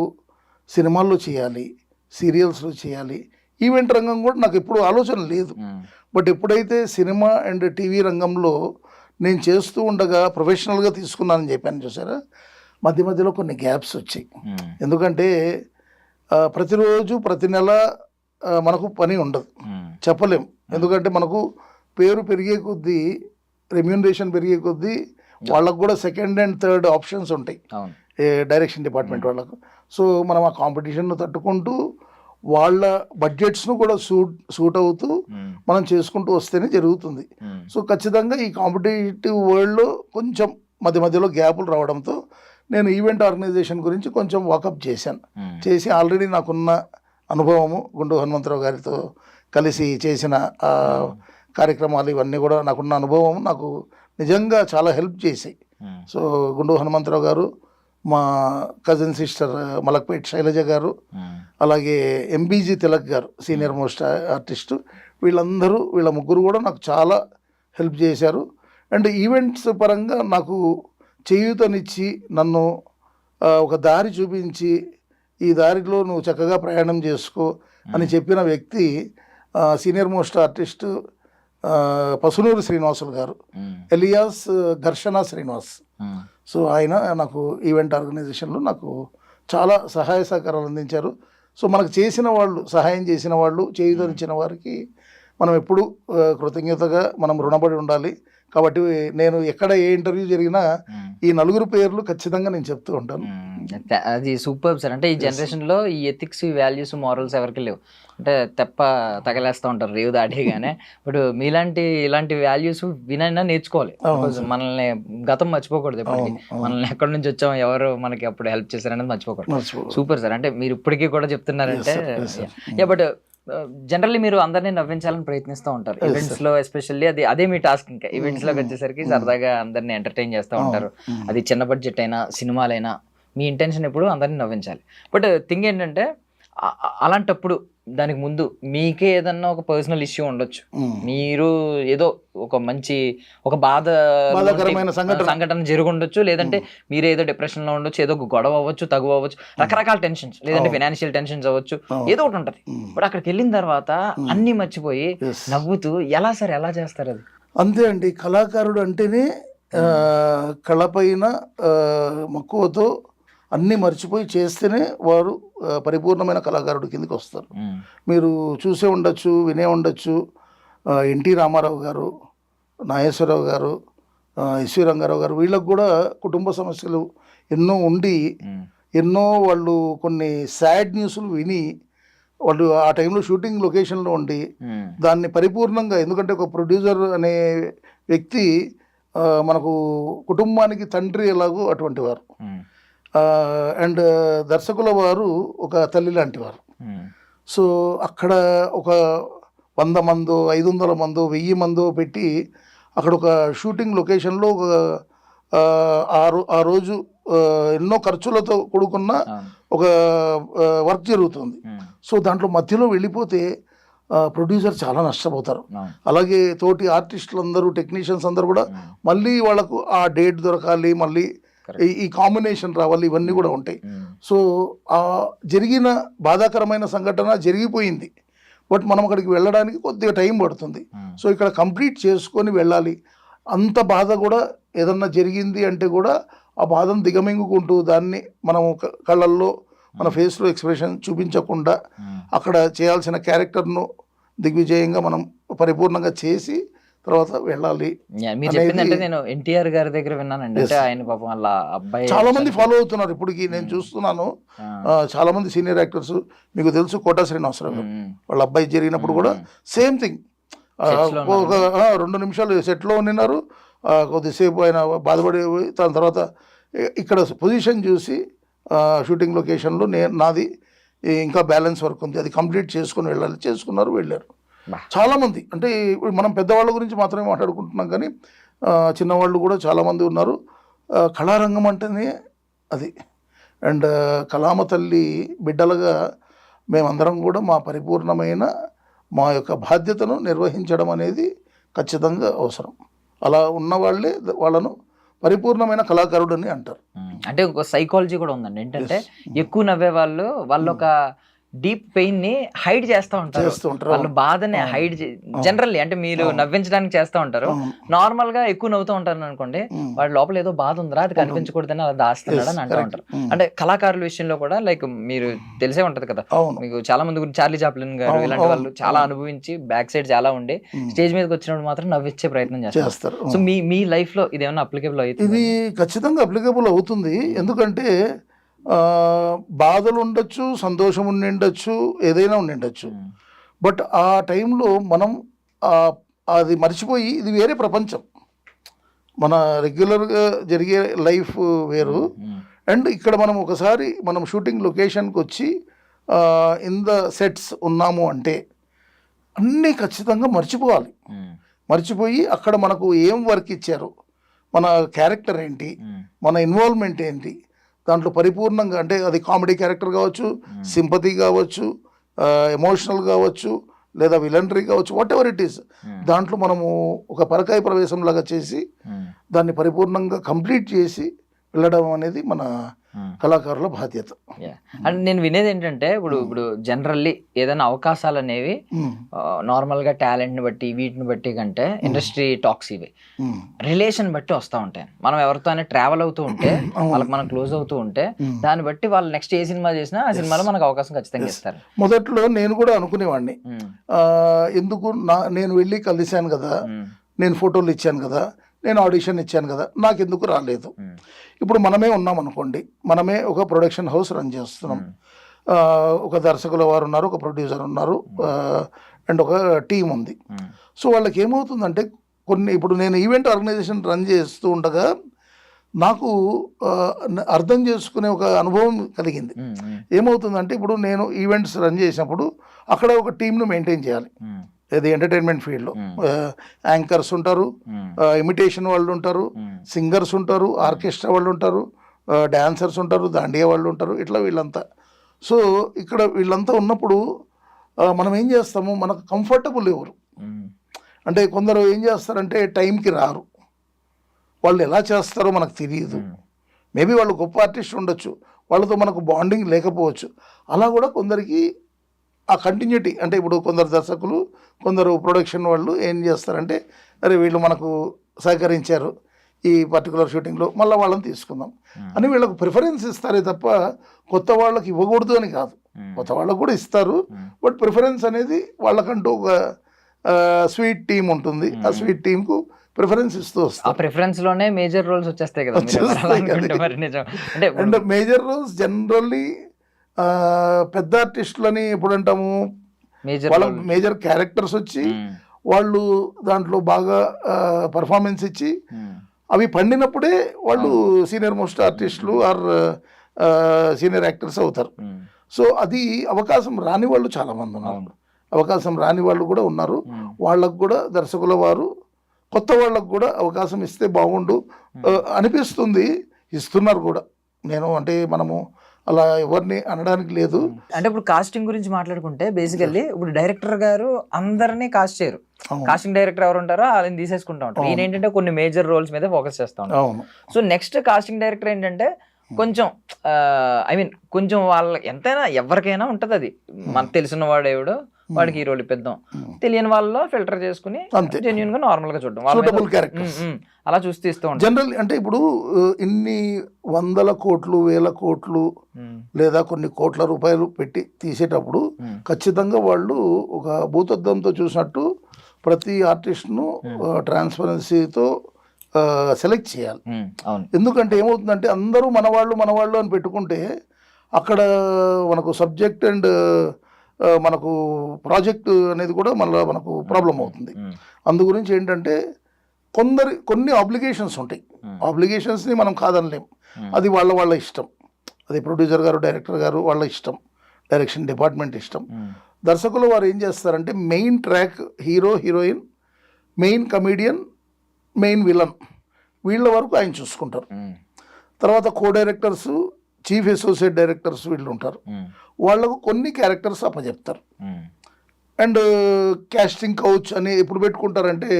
సినిమాల్లో చేయాలి, సీరియల్స్లో చేయాలి, ఈవెంట్ రంగం కూడా నాకు ఎప్పుడు ఆలోచన లేదు. బట్ ఎప్పుడైతే సినిమా అండ్ టీవీ రంగంలో నేను చేస్తూ ఉండగా ప్రొఫెషనల్గా తీసుకున్నానని చెప్పాను చూసారా, మధ్య మధ్యలో కొన్ని గ్యాప్స్ వచ్చాయి. ఎందుకంటే ప్రతిరోజు ప్రతి నెల మనకు పని ఉండదు, చెప్పలేం. ఎందుకంటే మనకు పేరు పెరిగే కొద్దీ, రెమ్యూనరేషన్ పెరిగే కొద్దీ వాళ్ళకు కూడా సెకండ్ అండ్ థర్డ్ ఆప్షన్స్ ఉంటాయి డైరెక్షన్ డిపార్ట్మెంట్ వాళ్ళకు. సో మనం ఆ కాంపిటీషన్ను తట్టుకుంటూ వాళ్ళ బడ్జెట్స్ను కూడా సూట్ అవుతూ మనం చేసుకుంటూ వస్తేనే జరుగుతుంది. సో ఖచ్చితంగా ఈ కాంపిటేటివ్ వరల్డ్లో కొంచెం మధ్య మధ్యలో గ్యాపులు రావడంతో నేను ఈవెంట్ ఆర్గనైజేషన్ గురించి కొంచెం వాకప్ చేసి ఆల్రెడీ నాకున్న అనుభవము, గుండు హనుమంతరావు గారితో కలిసి చేసిన కార్యక్రమాలు ఇవన్నీ కూడా నాకున్న అనుభవం నాకు నిజంగా చాలా హెల్ప్ చేశాయి. సో గుండు హనుమంతరావు గారు, మా కజిన్ సిస్టర్ మలక్పేట్ శైలజ గారు, అలాగే ఎంబీజీ తిలక్ గారు సీనియర్ మోస్ట్ ఆర్టిస్టు, వీళ్ళ ముగ్గురు కూడా నాకు చాలా హెల్ప్ చేశారు. అండ్ ఈవెంట్స్ పరంగా నాకు చేయూతనిచ్చి నన్ను ఒక దారి చూపించి ఈ దారిలో నువ్వు చక్కగా ప్రయాణం చేసుకో అని చెప్పిన వ్యక్తి senior most artist Pasunuru Srinivasulu గారు, ఎలియాస్ ఘర్షణ శ్రీనివాస్. సో ఆయన నాకు ఈవెంట్ ఆర్గనైజేషన్లో నాకు చాలా సహాయ సహకారాలు అందించారు. సో మనకు చేసిన వాళ్ళు, సహాయం చేసిన వాళ్ళు, చేయుదనిచ్చిన వారికి మనం ఎప్పుడు కృతజ్ఞతగా మనం రుణపడి ఉండాలి. కాబట్టి నేను ఎక్కడ ఏ ఇంటర్వ్యూ జరిగినా ఈ నలుగురు పేర్లు ఖచ్చితంగా నేను చెప్తూ ఉంటాను.
అది సూపర్ సార్. అంటే ఈ జనరేషన్లో ఈ ఎథిక్స్, వాల్యూస్, మారల్స్ ఎవరికి లేవు. అంటే తెప్ప తగలేస్తూ ఉంటారు రేవు దాటిగానే. బట్ ఇలాంటి వాల్యూస్ వినైనా నేర్చుకోవాలి. మనల్ని గతం మర్చిపోకూడదు. ఎప్పటికీ మనల్ని ఎక్కడి నుంచి వచ్చాం, ఎవరు మనకి అప్పుడు హెల్ప్ చేశారు అనేది మర్చిపోకూడదు. Super sir. అంటే మీరు ఇప్పటికీ కూడా చెప్తున్నారంటే బట్ జనరల్లీ మీరు అందరినీ నవ్వించాలని ప్రయత్నిస్తూ ఉంటారు ఈవెంట్స్ లో, ఎస్పెషల్లీ అదే మీ టాస్క్. ఇంకా ఈవెంట్స్ లోకి వచ్చేసరికి సరదాగా అందరినీ ఎంటర్టైన్ చేస్తూ ఉంటారు. అది చిన్న బడ్జెట్ అయినా సినిమాలైనా మీ ఇంటెన్షన్ ఎప్పుడు అందరినీ నవ్వించాలి. బట్ థింగ్ ఏంటంటే అలాంటప్పుడు దానికి ముందు మీకే ఏదన్నా ఒక పర్సనల్ ఇష్యూ ఉండొచ్చు, మీరు ఏదో ఒక
బాధాకరమైన
సంఘటన జరుగుండొచ్చు, లేదంటే మీరే ఏదో డిప్రెషన్ లో ఉండొచ్చు, ఏదో ఒక గొడవ అవ్వచ్చు, తగువ అవ్వచ్చు, రకరకాల టెన్షన్స్, లేదంటే ఫైనాన్షియల్ టెన్షన్స్ అవ్వచ్చు, ఏదో ఒకటి ఉంటది. బట్ అక్కడికి వెళ్ళిన తర్వాత అన్ని మర్చిపోయి నవ్వుతూ ఎలా చేస్తారు అది?
అంతే అండి. కళాకారుడు అంటేనే కళపైన మక్కువతో అన్నీ మర్చిపోయి చేస్తేనే వారు పరిపూర్ణమైన కళాకారుడు కిందకి వస్తారు. మీరు చూసే ఉండొచ్చు, వినే ఉండొచ్చు, ఎన్టీ రామారావు గారు, నాగేశ్వరరావు గారు, ఎస్వి రంగారావు గారు, వీళ్ళకు కూడా కుటుంబ సమస్యలు ఎన్నో ఉండి, ఎన్నో వాళ్ళు కొన్ని సాడ్ న్యూస్లు విని వాళ్ళు ఆ టైంలో షూటింగ్ లొకేషన్లో ఉండి దాన్ని పరిపూర్ణంగా, ఎందుకంటే ఒక ప్రొడ్యూసర్ అనే వ్యక్తి మనకు కుటుంబానికి తండ్రి ఎలాగో అటువంటి వారు, అండ్ దర్శకుల వారు ఒక తల్లి లాంటి వారు. సో అక్కడ ఒక 100 మందో 500 మందో 1000 మందో పెట్టి అక్కడ ఒక షూటింగ్ లొకేషన్లో ఒక ఆ రోజు ఎన్నో ఖర్చులతో కూడుకున్న ఒక వర్క్ జరుగుతుంది. సో దాంట్లో మధ్యలో వెళ్ళిపోతే ప్రొడ్యూసర్ చాలా నష్టపోతారు. అలాగే తోటి ఆర్టిస్టులు అందరూ, టెక్నీషియన్స్ అందరూ కూడా మళ్ళీ వాళ్ళకు ఆ డేట్ దొరకాలి, మళ్ళీ ఈ కాంబినేషన్ రావాలి, ఇవన్నీ కూడా ఉంటాయి. సో ఆ జరిగిన బాధాకరమైన సంఘటన జరిగిపోయింది, బట్ మనం అక్కడికి వెళ్ళడానికి కొద్దిగా టైం పడుతుంది. సో ఇక్కడ కంప్లీట్ చేసుకొని వెళ్ళాలి. అంత బాధ కూడా ఏదన్నా జరిగింది అంటే కూడా ఆ బాధను దిగమింగుకుంటూ దాన్ని మనం కళ్ళల్లో, మన ఫేస్లో ఎక్స్ప్రెషన్ చూపించకుండా అక్కడ చేయాల్సిన క్యారెక్టర్ను దిగ్విజయంగా మనం పరిపూర్ణంగా చేసి తర్వాత వెళ్ళాలి.
మీరు చెప్పిందంటే నేను ఎన్టీఆర్ గారి దగ్గర విన్నానండి. అంటే ఆయన పాపం వాళ్ళ అబ్బాయి
చాలా మంది ఫాలో అవుతున్నారు ఇప్పటికి, నేను చూస్తున్నాను. చాలా మంది సీనియర్ యాక్టర్స్, మీకు తెలుసు కోటా శ్రీనివాసరావు గారు, వాళ్ళ అబ్బాయి జరిగినప్పుడు కూడా సేమ్ థింగ్. ఒక 2 నిమిషాలు సెట్లో ఉన్నారు, కొద్దిసేపు ఆయన బాధపడి దాని తర్వాత ఇక్కడ పొజిషన్ చూసి షూటింగ్ లొకేషన్లో నాది ఇంకా బ్యాలెన్స్ వర్క్ ఉంది, అది కంప్లీట్ చేసుకుని వెళ్ళాలి, చేసుకున్నారు, వెళ్ళారు. చాలామంది, అంటే మనం పెద్దవాళ్ళ గురించి మాత్రమే మాట్లాడుకుంటున్నాం, కానీ చిన్నవాళ్ళు కూడా చాలామంది ఉన్నారు. కళారంగం అంటేనే అది. అండ్ కళామ తల్లి బిడ్డలుగా మేమందరం కూడా మా పరిపూర్ణమైన మా యొక్క బాధ్యతను నిర్వహించడం అనేది ఖచ్చితంగా అవసరం. అలా ఉన్న వాళ్ళే వాళ్ళను పరిపూర్ణమైన కళాకారుడు అని అంటారు.
అంటే ఒక సైకాలజీ కూడా ఉందండి. ఏంటంటే ఎక్కువ నవ్వే వాళ్ళు ఒక డీప్ పెయిన్ ని హైడ్ చేస్తూ ఉంటారు, వాళ్ళ బాధని హైడ్ జనరల్లీ, అంటే మీరు నవ్వించడానికి చేస్తూ ఉంటారు. నార్మల్ గా ఎక్కువ నవ్వుతూ ఉంటారు అనుకోండి, వాడి లోపల ఏదో బాధ ఉందిరా, అది కనిపించకూడదని అలా దాస్తున్నాడు అని అంటూ ఉంటారు. అంటే కళాకారుల విషయంలో కూడా లైక్ మీరు తెలిసే ఉంటది కదా, మీకు చాలా మంది గురించి, చార్లీ చాప్లిన్ గారు ఇలాంటి వాళ్ళు చాలా అనుభవించి బ్యాక్ సైడ్ చాలా ఉండి స్టేజ్ మీదకి వచ్చినప్పుడు మాత్రం నవ్వించే ప్రయత్నం చేస్తారు. సో మీ లైఫ్ లో ఇది ఏమన్నా అప్లికేబుల్ అవుతుంది?
ఇది ఖచ్చితంగా అప్లికేబుల్ అవుతుంది. ఎందుకంటే బాధలు ఉండొచ్చు, సంతోషం ఉండిండొచ్చు, ఏదైనా ఉండిండొచ్చు, బట్ ఆ టైంలో మనం అది మర్చిపోయి ఇది వేరే ప్రపంచం, మన రెగ్యులర్గా జరిగే లైఫ్ వేరు. అండ్ ఇక్కడ మనం ఒకసారి మనం షూటింగ్ లొకేషన్కి వచ్చి ఇన్ ద సెట్స్ ఉన్నాము అంటే అన్నీ ఖచ్చితంగా మర్చిపోవాలి. మర్చిపోయి అక్కడ మనకు ఏం వర్క్ ఇచ్చారు, మన క్యారెక్టర్ ఏంటి, మన ఇన్వాల్వ్మెంట్ ఏంటి, దాంట్లో పరిపూర్ణంగా, అంటే అది కామెడీ క్యారెక్టర్ కావచ్చు, సింపతి కావచ్చు, ఎమోషనల్ కావచ్చు, లేదా విలనరీ కావచ్చు, వాట్ ఎవర్ ఇట్ ఈస్, దాంట్లో మనము ఒక పరకాయ ప్రవేశంలాగా చేసి దాన్ని పరిపూర్ణంగా కంప్లీట్ చేసి వెళ్ళడం అనేది మన కళాకారుల బాధ్యత.
అంటే నేను వినేది ఏంటంటే ఇప్పుడు జనరల్లీ ఏదైనా అవకాశాలు అనేవి నార్మల్ గా టాలెంట్ ని బట్టి వీటిని బట్టి కంటే ఇండస్ట్రీ టాక్స్ ఇవి రిలేషన్ బట్టి వస్తూ ఉంటాయి. మనం ఎవరితో అయినా ట్రావెల్ అవుతూ ఉంటే వాళ్ళకి మనం క్లోజ్ అవుతూ ఉంటే దాన్ని బట్టి వాళ్ళు నెక్స్ట్ ఏ సినిమా చేసినా ఆ సినిమాలో మనకు అవకాశం ఖచ్చితంగా ఇస్తారు.
మొదట్లో నేను కూడా అనుకునేవాడిని, ఎందుకు నేను వెళ్ళి కలిశాను కదా, నేను ఫోటోలు ఇచ్చాను కదా, నేను ఆడిషన్ ఇచ్చాను కదా, నాకెందుకు రాలేదు. ఇప్పుడు మనమే ఉన్నాం అనుకోండి, మనమే ఒక ప్రొడక్షన్ హౌస్ రన్ చేస్తున్నాం, ఒక దర్శకుల వారు ఉన్నారు, ఒక ప్రొడ్యూసర్ ఉన్నారు, అండ్ ఒక టీం ఉంది. సో వాళ్ళకి ఏమవుతుందంటే ఇప్పుడు నేను ఈవెంట్ ఆర్గనైజేషన్ రన్ చేస్తూ ఉండగా నాకు అర్థం చేసుకునే ఒక అనుభవం కలిగింది. ఏమవుతుందంటే ఇప్పుడు నేను ఈవెంట్స్ రన్ చేసినప్పుడు అక్కడ ఒక టీంను మెయింటైన్ చేయాలి. ఇది ఎంటర్టైన్మెంట్ ఫీల్డ్లో యాంకర్స్ ఉంటారు, ఇమిటేషన్ వాళ్ళు ఉంటారు, సింగర్స్ ఉంటారు, ఆర్కెస్ట్రా వాళ్ళు ఉంటారు, డాన్సర్స్ ఉంటారు, దాండియా వాళ్ళు ఉంటారు, ఇట్లా వీళ్ళంతా. సో ఇక్కడ వీళ్ళంతా ఉన్నప్పుడు మనం ఏం చేస్తాము, మనకు కంఫర్టబుల్ ఎవరు అంటే కొందరు ఏం చేస్తారంటే టైంకి రారు, వాళ్ళు ఎలా చేస్తారో మనకు తెలియదు. మేబీ వాళ్ళు గొప్ప ఆర్టిస్ట్ ఉండొచ్చు, వాళ్ళతో మనకు బాండింగ్ లేకపోవచ్చు. అలా కూడా కొందరికి ఆ కంటిన్యూటీ అంటే ఇప్పుడు కొందరు దర్శకులు, కొందరు ప్రొడక్షన్ వాళ్ళు ఏం చేస్తారంటే అరే వీళ్ళు మనకు సహకరించారు ఈ పర్టికులర్ షూటింగ్లో, మళ్ళీ వాళ్ళని తీసుకుందాం అని వీళ్ళకు ప్రిఫరెన్స్ ఇస్తారే తప్ప కొత్త వాళ్ళకి ఇవ్వకూడదు అని కాదు. కొత్త వాళ్ళకు కూడా ఇస్తారు, బట్ ప్రిఫరెన్స్ అనేది వాళ్ళకంటూ ఒక స్వీట్ టీం ఉంటుంది, ఆ స్వీట్ టీంకు ప్రిఫరెన్స్ ఇస్తూ వస్తారు.
ఆ ప్రిఫరెన్స్ లోనే మేజర్ రోల్స్ వచ్చేస్తాయి కదా.
అండ్ మేజర్ రోల్స్ జనరల్లీ పెద్ద ఆర్టిస్టులని ఎప్పుడు అంటాము, వాళ్ళ మేజర్ క్యారెక్టర్స్ వచ్చి వాళ్ళు దాంట్లో బాగా పర్ఫార్మెన్స్ ఇచ్చి అవి పండినప్పుడే వాళ్ళు సీనియర్ మోస్ట్ ఆర్టిస్టులు ఆర్ సీనియర్ యాక్టర్స్ అవుతారు. సో అది అవకాశం రాని వాళ్ళు చాలామంది ఉన్నారు, అవకాశం రాని వాళ్ళు కూడా ఉన్నారు. వాళ్ళకు కూడా దర్శకుల వారు కొత్త వాళ్ళకు కూడా అవకాశం ఇస్తే బాగుండు అనిపిస్తుంది, ఇస్తున్నారు కూడా. నేను అంటే మనము అలా ఎవరిని అనడానికి లేదు.
అంటే ఇప్పుడు కాస్టింగ్ గురించి మాట్లాడుకుంటే బేసికల్లీ ఇప్పుడు డైరెక్టర్ గారు అందరినీ కాస్ట్ చేయరు, కాస్టింగ్ డైరెక్టర్ ఎవరు ఉంటారో వాళ్ళని తీసేసుకుంటా ఉంటారు. ఈయన ఏంటంటే కొన్ని మేజర్ రోల్స్ మీద ఫోకస్ చేస్తా ఉంటారు. సో నెక్స్ట్ కాస్టింగ్ డైరెక్టర్ ఏంటంటే కొంచెం కొంచెం వాళ్ళ ఎంతైనా ఎవరికైనా ఉంటుంది, అది మనకు తెలిసిన వాడు ఎవడో వాడికి ఈ రోల్ ఇప్పిద్దాం, తెలియని వాళ్ళలో ఫిల్టర్ చేసుకుని జెన్యూన్ గా నార్మల్ గా చూడడం, అలా చూస్తూ ఇస్తూ ఉంటాం.
జనరల్ అంటే ఇప్పుడు ఇన్ని వందల కోట్లు, వేల కోట్లు లేదా కొన్ని కోట్ల రూపాయలు పెట్టి తీసేటప్పుడు ఖచ్చితంగా వాళ్ళు ఒక భూతద్దంతో చూసినట్టు ప్రతి ఆర్టిస్ట్ను ట్రాన్స్పరెన్సీతో సెలెక్ట్ చేయాలి. ఎందుకంటే ఏమవుతుందంటే అందరూ మనవాళ్ళు అని పెట్టుకుంటే అక్కడ మనకు సబ్జెక్ట్ అండ్ మనకు ప్రాజెక్ట్ అనేది కూడా మళ్ళీ మనకు ప్రాబ్లం అవుతుంది. అందు గురించి ఏంటంటే కొన్ని ఆబ్లిగేషన్స్ ఉంటాయి, ఆబ్లిగేషన్స్ని మనం కాదనలేం, అది వాళ్ళ ఇష్టం, అది ప్రొడ్యూసర్ గారు, డైరెక్టర్ గారు వాళ్ళ ఇష్టం, డైరెక్షన్ డిపార్ట్మెంట్ ఇష్టం. దర్శకులు వారు ఏం చేస్తారంటే main track hero, heroine, main comedian, main villain వీళ్ళ వరకు ఆయన చూసుకుంటారు. తర్వాత co directors, chief associate directors వీళ్ళు ఉంటారు, వాళ్ళకు కొన్ని క్యారెక్టర్స్ అప్పచెప్తారు. అండ్ క్యాస్టింగ్ కౌచ్ అని ఎప్పుడు పెట్టుకుంటారంటే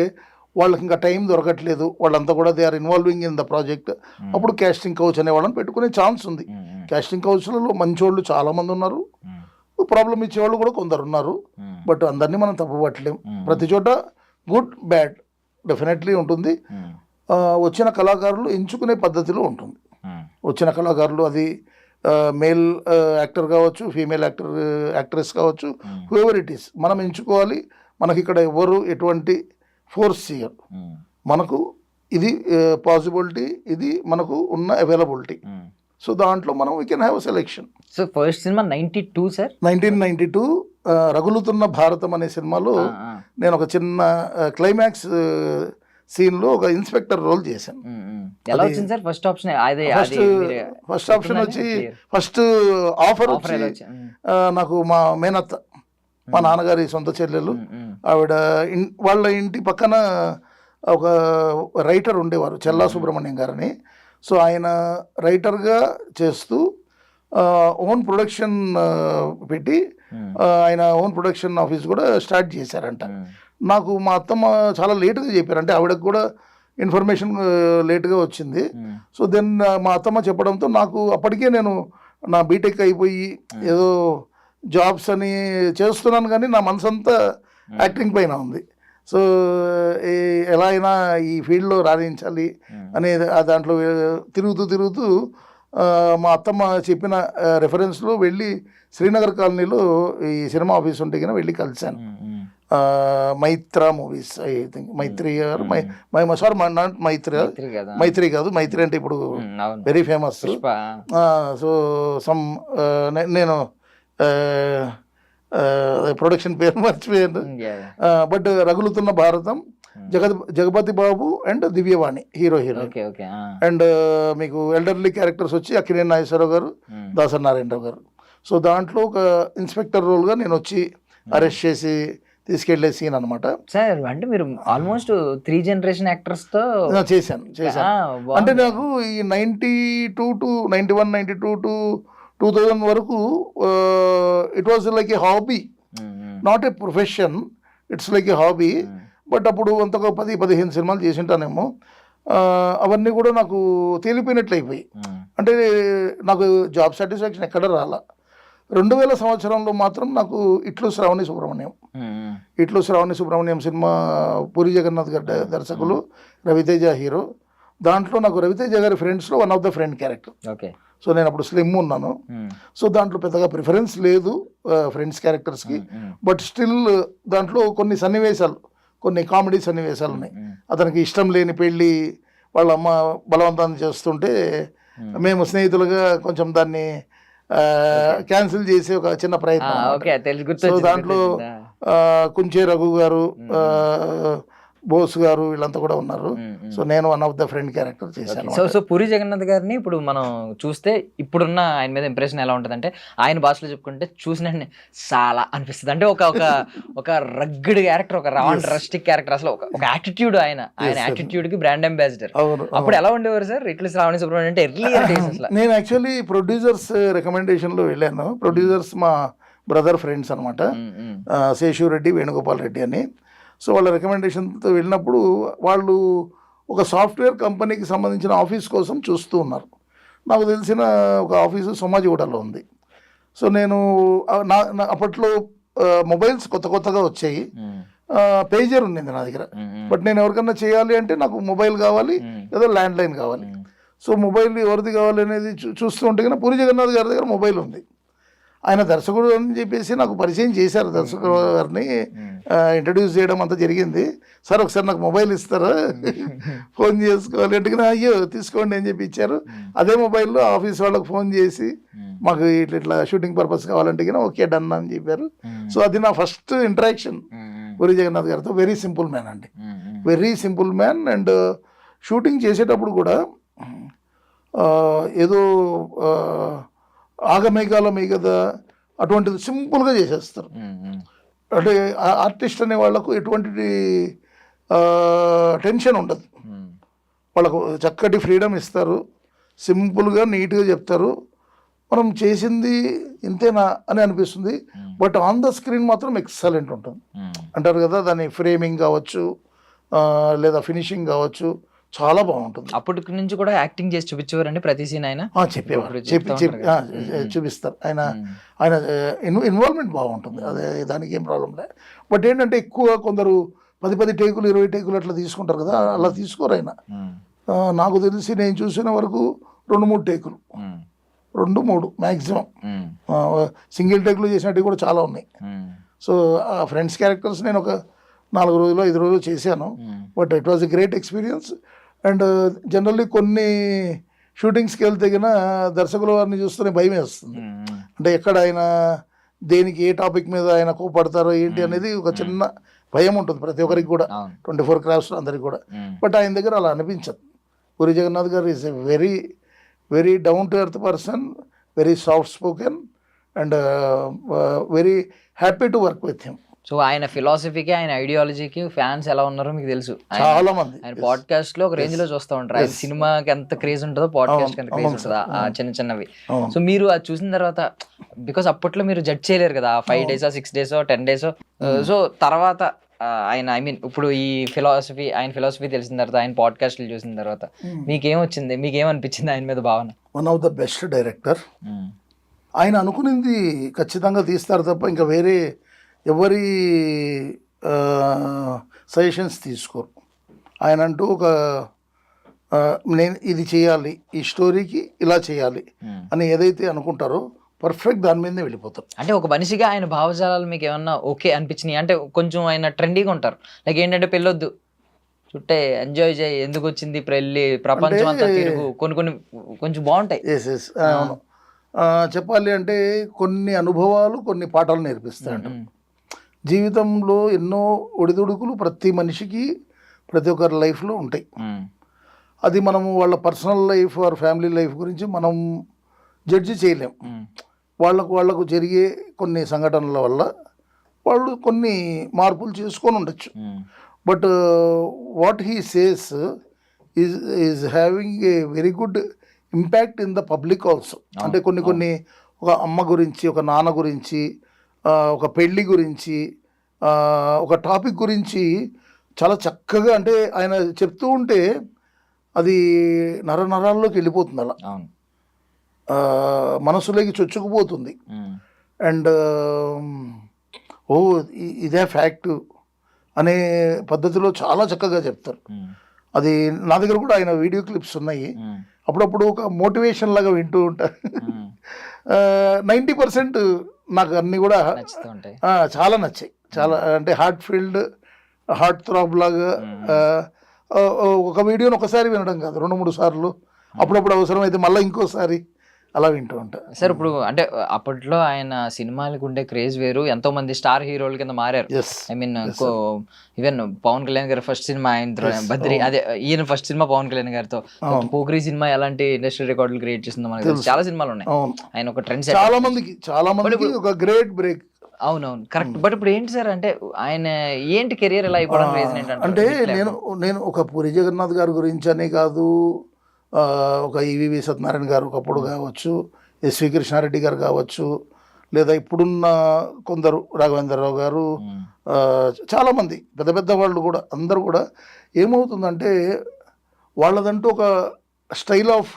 వాళ్ళకి ఇంకా టైం దొరకట్లేదు, వాళ్ళంతా కూడా they are involving in the project, అప్పుడు క్యాస్టింగ్ కౌచ్ అనే వాళ్ళని పెట్టుకునే ఛాన్స్ ఉంది. క్యాస్టింగ్ కౌచ్లలో మంచోళ్ళు చాలామంది ఉన్నారు, ప్రాబ్లం ఇచ్చేవాళ్ళు కూడా కొందరు ఉన్నారు, బట్ అందరినీ మనం తప్పుపట్టలేం. ప్రతి చోట గుడ్ బ్యాడ్ డెఫినెట్లీ ఉంటుంది. వచ్చిన కళాకారులు ఎంచుకునే పద్ధతిలో ఉంటుంది. వచ్చిన కళాకారులు అది మేల్ యాక్టర్ కావచ్చు, ఫీమేల్ యాక్ట్రెస్ కావచ్చు, హూఎవర్ ఇట్ ఈస్, మనం ఎంచుకోవాలి. మనకి ఇక్కడ ఎవరు ఎటువంటి ఫోర్స్ చేయరు, మనకు ఇది పాసిబిలిటీ, ఇది మనకు ఉన్న అవైలబిలిటీ. సో దాంట్లో మనం we can have selection.
So first సినిమా 92 సార్,
1992 రగులుతున్న భారతం అనే సినిమాలో నేను ఒక చిన్న క్లైమాక్స్ సీన్లో ఒక ఇన్స్పెక్టర్ రోల్ చేశాను.
ఎలా వచ్చింది sir first option?
First option వచ్చి ఫస్ట్ ఆఫర్ వచ్చి నాకు మా మేనత్త, మా నాన్నగారి సొంత చెల్లెలు, ఆవిడ వాళ్ళ ఇంటి పక్కన ఒక రైటర్ ఉండేవారు, చెల్లా సుబ్రహ్మణ్యం గారని. సో ఆయన రైటర్గా చేస్తూ ఓన్ ప్రొడక్షన్ పెట్టి ఆయన ఓన్ ప్రొడక్షన్ ఆఫీస్ కూడా స్టార్ట్ చేశారంట. నాకు మా అత్తమ్మ చాలా లేటుగా చెప్పారు, అంటే ఆవిడకు కూడా ఇన్ఫర్మేషన్ లేట్గా వచ్చింది. సో దెన్ మా అత్తమ్మ చెప్పడంతో నాకు అప్పటికే నేను నా బీటెక్ అయిపోయి ఏదో జాబ్స్ అని చేస్తున్నాను, కానీ నా మనసంతా యాక్టింగ్ పైన ఉంది. సో ఎలా అయినా ఈ ఫీల్డ్లో రాణించాలి అనే దాంట్లో తిరుగుతూ మా అత్తమ్మ చెప్పిన రెఫరెన్స్లో వెళ్ళి శ్రీనగర్ కాలనీలో ఈ సినిమా ఆఫీస్ ఉంటే కన్నా వెళ్ళి కలిశాను. Mythri movies, I think Mythri garu, sorry not Mythri కాదు, మైత్రి అంటే ఇప్పుడు వెరీ ఫేమస్. సో సమ్ నేను ప్రొడక్షన్ పేరు మర్చిపోయాను, but Ragulutunna Bharatam, Jagapathi Babu and Divyavani hero. And మీకు ఎల్డర్లీ క్యారెక్టర్స్ వచ్చి అక్కినేని నాగేశ్వరరావు గారు, దాసరి నారాయణరావు గారు. సో దాంట్లో ఒక ఇన్స్పెక్టర్ రోల్గా నేను వచ్చి అరెస్ట్ చేసి తీసుకెళ్లే సీన్ అనమాట.
సార్ అంటే మీరు ఆల్మోస్ట్ 3 జనరేషన్ యాక్టర్స్ తో
చేశాను. అంటే నాకు ఈ 92 to 91, 92 to 2000 వరకు it was like A hobby, not a profession, it's like A hobby. But అప్పుడు అంతగా 10-15 సినిమాలు చేసి ఉంటానేమో. అవన్నీ కూడా నాకు తేలిపోయినట్లు అయిపోయి, అంటే నాకు జాబ్ సాటిస్ఫాక్షన్ ఎక్కడ రాలా. 2000 సంవత్సరంలో మాత్రం నాకు ఇట్లు శ్రావణి సుబ్రహ్మణ్యం సినిమా, పూరి జగన్నాథ్ గారి దర్శకులు, రవితేజ హీరో. దాంట్లో నాకు రవితేజ గారి ఫ్రెండ్స్లో one of the friend character. So నేను అప్పుడు స్లిమ్ ఉన్నాను. సో దాంట్లో పెద్దగా ప్రిఫరెన్స్ లేదు ఫ్రెండ్స్ క్యారెక్టర్స్కి, బట్ స్టిల్ దాంట్లో కొన్ని సన్నివేశాలు, కొన్ని కామెడీ సన్నివేశాలు ఉన్నాయి. అతనికి ఇష్టం లేని పెళ్ళి వాళ్ళ అమ్మ బలవంతాన్ని చేస్తుంటే మేము స్నేహితులుగా కొంచెం దాన్ని క్యాన్సిల్ చేసే ఒక చిన్న ప్రయత్నం. సో దాంట్లో కుంచే రఘు గారు, బోస్ గారు వీళ్ళంతా కూడా ఉన్నారు. సో నేను one of the friend character చేశాను.
సో పూరి జగన్నాథ్ గారిని ఇప్పుడు మనం చూస్తే ఇప్పుడున్న ఆయన మీద ఇంప్రెషన్ ఎలా ఉంటుంది అంటే, ఆయన భాషలో చెప్పుకుంటే చూసిన చాలా అనిపిస్తుంది. అంటే ఒక రగ్గడ్ క్యారెక్టర్, ఒక రస్టిక్ క్యారెక్టర్, అసలు ఒక యాటిట్యూడ్, ఆయన యాటిట్యూడ్ కి బ్రాండ్ అంబాసిడర్. అప్పుడు ఎలా ఉండేవారు సార్ ఇట్లా శ్రావణి సుబ్రహ్మణ్యం అంటే?
నేను యాక్చువల్లీ ప్రొడ్యూసర్స్ రికమెండేషన్ లో వెళ్ళాను. ప్రొడ్యూసర్స్ మా బ్రదర్ ఫ్రెండ్స్ అనమాట, శేషు రెడ్డి, వేణుగోపాల్ రెడ్డి అని. సో వాళ్ళ రికమెండేషన్తో వెళ్ళినప్పుడు వాళ్ళు ఒక సాఫ్ట్వేర్ కంపెనీకి సంబంధించిన ఆఫీస్ కోసం చూస్తూ ఉన్నారు. నాకు తెలిసిన ఒక ఆఫీసు సోమాజిగూడలో ఉంది. సో నేను అప్పట్లో మొబైల్స్ కొత్తగా వచ్చాయి, పేజర్ ఉండింది నా దగ్గర. బట్ నేను ఎవరికన్నా చేయాలి అంటే నాకు మొబైల్ కావాలి, లేదా ల్యాండ్ లైన్ కావాలి. సో మొబైల్ ఎవరిది కావాలి అనేది చూస్తూ ఉంటే కన్నా పూరి జగన్నాథ్ గారి దగ్గర మొబైల్ ఉంది. ఆయన దర్శకుడు అని చెప్పేసి నాకు పరిచయం చేశారు. దర్శకుడు గారిని ఇంట్రడ్యూస్ చేయడం అంతా జరిగింది. సార్ ఒకసారి నాకు మొబైల్ ఇస్తారా, ఫోన్ చేసుకోవాలి అంటే, అయ్యో తీసుకోండి అని చెప్పి ఇచ్చారు. అదే మొబైల్లో ఆఫీస్ వాళ్ళకి ఫోన్ చేసి మాకు ఇట్లా షూటింగ్ పర్పస్ కావాలంటే ఓకే డన్ అని చెప్పారు. సో అది నా ఫస్ట్ ఇంటరాక్షన్ పూరి జగన్నాథ్ గారితో. వెరీ సింపుల్ మ్యాన్ అండి, very simple man. And shooting చేసేటప్పుడు కూడా ఏదో ఆగమేఘాల మిగతా అటువంటిది సింపుల్గా చేసేస్తారు. అంటే ఆర్టిస్ట్ అనే వాళ్ళకు ఎటువంటి టెన్షన్ ఉండదు. వాళ్ళకు చక్కటి ఫ్రీడమ్ ఇస్తారు, సింపుల్గా నీట్గా చెప్తారు. మనం చేసింది ఇంతేనా అని అనిపిస్తుంది, బట్ ఆన్ ద స్క్రీన్ మాత్రం ఎక్సలెంట్ ఉంటుంది. అంటారు కదా, దాని ఫ్రేమింగ్ కావచ్చు లేదా ఫినిషింగ్ కావచ్చు, చాలా బాగుంటుంది.
అప్పటి నుంచి కూడా యాక్టింగ్ చేసి చూపించేవారండి ప్రతి సీన్ ఆయన?
చెప్పేవారు, చూపిస్తారు. ఆయన ఇన్వాల్వ్మెంట్ బాగుంటుంది, అదే దానికి ఏం ప్రాబ్లం లేదు. బట్ ఏంటంటే ఎక్కువ కొందరు 10 టేకులు 20 టేకులు అట్లా తీసుకుంటారు కదా, అలా తీసుకోరు ఆయన. నాకు తెలిసి నేను చూసిన వరకు 2-3 టేకులు, 2-3 మ్యాక్సిమం. సింగిల్ టేకులు చేసినట్టు కూడా చాలా ఉన్నాయి. సో ఆ ఫ్రెండ్స్ క్యారెక్టర్స్ నేను ఒక 4 రోజులు 5 రోజులు చేశాను. But it was a great experience. And generally కొన్ని షూటింగ్స్కి వెళ్తే కన్నా దర్శకుల వారిని చూస్తూనే భయం వేస్తుంది. అంటే ఎక్కడ ఆయన దేనికి ఏ టాపిక్ మీద ఆయన కోపడతారో ఏంటి అనేది ఒక చిన్న భయం ఉంటుంది ప్రతి ఒక్కరికి కూడా, 24 క్రాఫ్ట్స్ అందరికి కూడా. బట్ ఆయన దగ్గర అలా అనిపించదు. పూరి జగన్నాథ్ గారు is a very down to earth person, very soft spoken and very happy to work with him.
So ఆయన ఫిలాసఫీకి, ఆయన ఐడియాలజీకి ఫ్యాన్స్ ఎలా ఉన్నారో మీకు తెలుసు.
చాలా మంది
ఆయన పాడ్కాస్ట్ లో ఒక రేంజ్ లో చూస్తూ ఉంటారు. ఆయన సినిమాకి ఎంత క్రేజ్ ఉంటుందో పాడ్కాస్ట్ కి ఎంత క్రేజ్ ఉంటుందా, చిన్నవి. సో మీరు అది చూసిన తర్వాత, బికాస్ అప్పట్లో మీరు జడ్జ్ చేయలేరు కదా, 5 days 6 days 10 days. సో తర్వాత ఆయన ఐ మీన్ ఇప్పుడు ఈ ఆయన ఫిలాసఫీ తెలిసిన తర్వాత, ఆయన పాడ్కాస్ట్లు చూసిన తర్వాత మీకేమొచ్చింది, మీకేమనిపించింది ఆయన మీద భావన?
One of the best director. ఆయన అనుకునింది ఖచ్చితంగా తీస్తారు తప్ప ఇంకా వేరే ఎవరి సజెషన్స్ తీసుకోరు. ఆయన అంటూ ఒక నేను ఇది చేయాలి, ఈ స్టోరీకి ఇలా చేయాలి అని ఏదైతే అనుకుంటారో పర్ఫెక్ట్ దాని మీదనే వెళ్ళిపోతారు.
అంటే ఒక మనిషిగా ఆయన భావజాలాలు మీకు ఏమన్నా ఓకే అనిపించినాయి? అంటే కొంచెం ఆయన ట్రెండీగా ఉంటారు, లైక్ ఏంటంటే పెళ్ళొద్దు, చుట్టే ఎంజాయ్ చేయి, ఎందుకు వచ్చింది పెళ్ళి, ప్రపంచం అంతా తిరుగు, కొన్ని కొంచెం బాగుంటాయి.
ఎస్ ఎస్ అవును. చెప్పాలి అంటే కొన్ని అనుభవాలు కొన్ని పాఠాలు నేర్పిస్తాయంట. జీవితంలో ఎన్నో ఒడిదుడుకులు ప్రతి మనిషికి ప్రతి ఒక్కరి లైఫ్లో ఉంటాయి. అది మనము వాళ్ళ personal life or family life గురించి మనం జడ్జి చేయలేం. వాళ్ళకు జరిగే కొన్ని సంఘటనల వల్ల వాళ్ళు కొన్ని మార్పులు చేసుకొని ఉండొచ్చు. But what he says is having a very good impact in the public also. అంటే కొన్ని ఒక అమ్మ గురించి, ఒక నాన్న గురించి, ఒక పెళ్ళి గురించి, ఒక టాపిక్ గురించి చాలా చక్కగా, అంటే ఆయన చెప్తూ ఉంటే అది నరాల్లోకి వెళ్ళిపోతుంది, అలా మనసులోకి చొచ్చుకుపోతుంది. అండ్ ఓ ఇదే ఫ్యాక్ట్ అనే పద్ధతిలో చాలా చక్కగా చెప్తారు. అది నా దగ్గర కూడా ఆయన వీడియో క్లిప్స్ ఉన్నాయి. అప్పుడప్పుడు ఒక మోటివేషన్ లాగా వింటూ ఉంటారు. 90% నాకు అన్నీ కూడా చాలా నచ్చాయి. చాలా అంటే హార్ట్ థ్రాబ్ లాగా. ఒక వీడియోని ఒకసారి వినడం కాదు, 2-3 సార్లు, అప్పుడప్పుడు అవసరమైతే మళ్ళీ ఇంకోసారి అలా వింటూ ఉంటా.
సార్ ఇప్పుడు అంటే అప్పట్లో ఆయన సినిమాలకు ఉండే క్రేజ్ వేరు, ఎంతో మంది స్టార్ హీరోల కింద మారారు. I mean even Pawan Kalyan గారి ఫస్ట్ సినిమా ఆయన బద్రి, అదే ఈయన ఫస్ట్ సినిమా పవన్ కళ్యాణ్ గారితో. పోఖ్రీ సినిమా ఎలాంటి ఇండస్ట్రీ రికార్డులు క్రియేట్ చేసిందో మనకి తెలుసు. చాలా సినిమాలు ఉన్నాయి. ఆయన ఒక ట్రెండ్ సెట్, చాలా మందికి ఒక గ్రేట్ బ్రేక్. అవునవును, కరెక్ట్. బట్ ఇప్పుడు ఏంటి సార్, అంటే ఆయన ఏంటి కెరియర్ ఎలా అయిపోవడం రీజన్ ఏంటంటే,
అంటే నేను ఒక పూరి జగన్నాథ్ గారి గురించి అనే కాదు, ఒక ఈవీవి సత్యనారాయణ గారు ఒకప్పుడు కావచ్చు, ఎస్వి కృష్ణారెడ్డి గారు కావచ్చు, లేదా ఇప్పుడున్న కొందరు రాఘవేంద్రరావు గారు, చాలామంది పెద్ద పెద్ద వాళ్ళు కూడా, అందరూ కూడా ఏమవుతుందంటే వాళ్ళదంటూ ఒక స్టైల్ ఆఫ్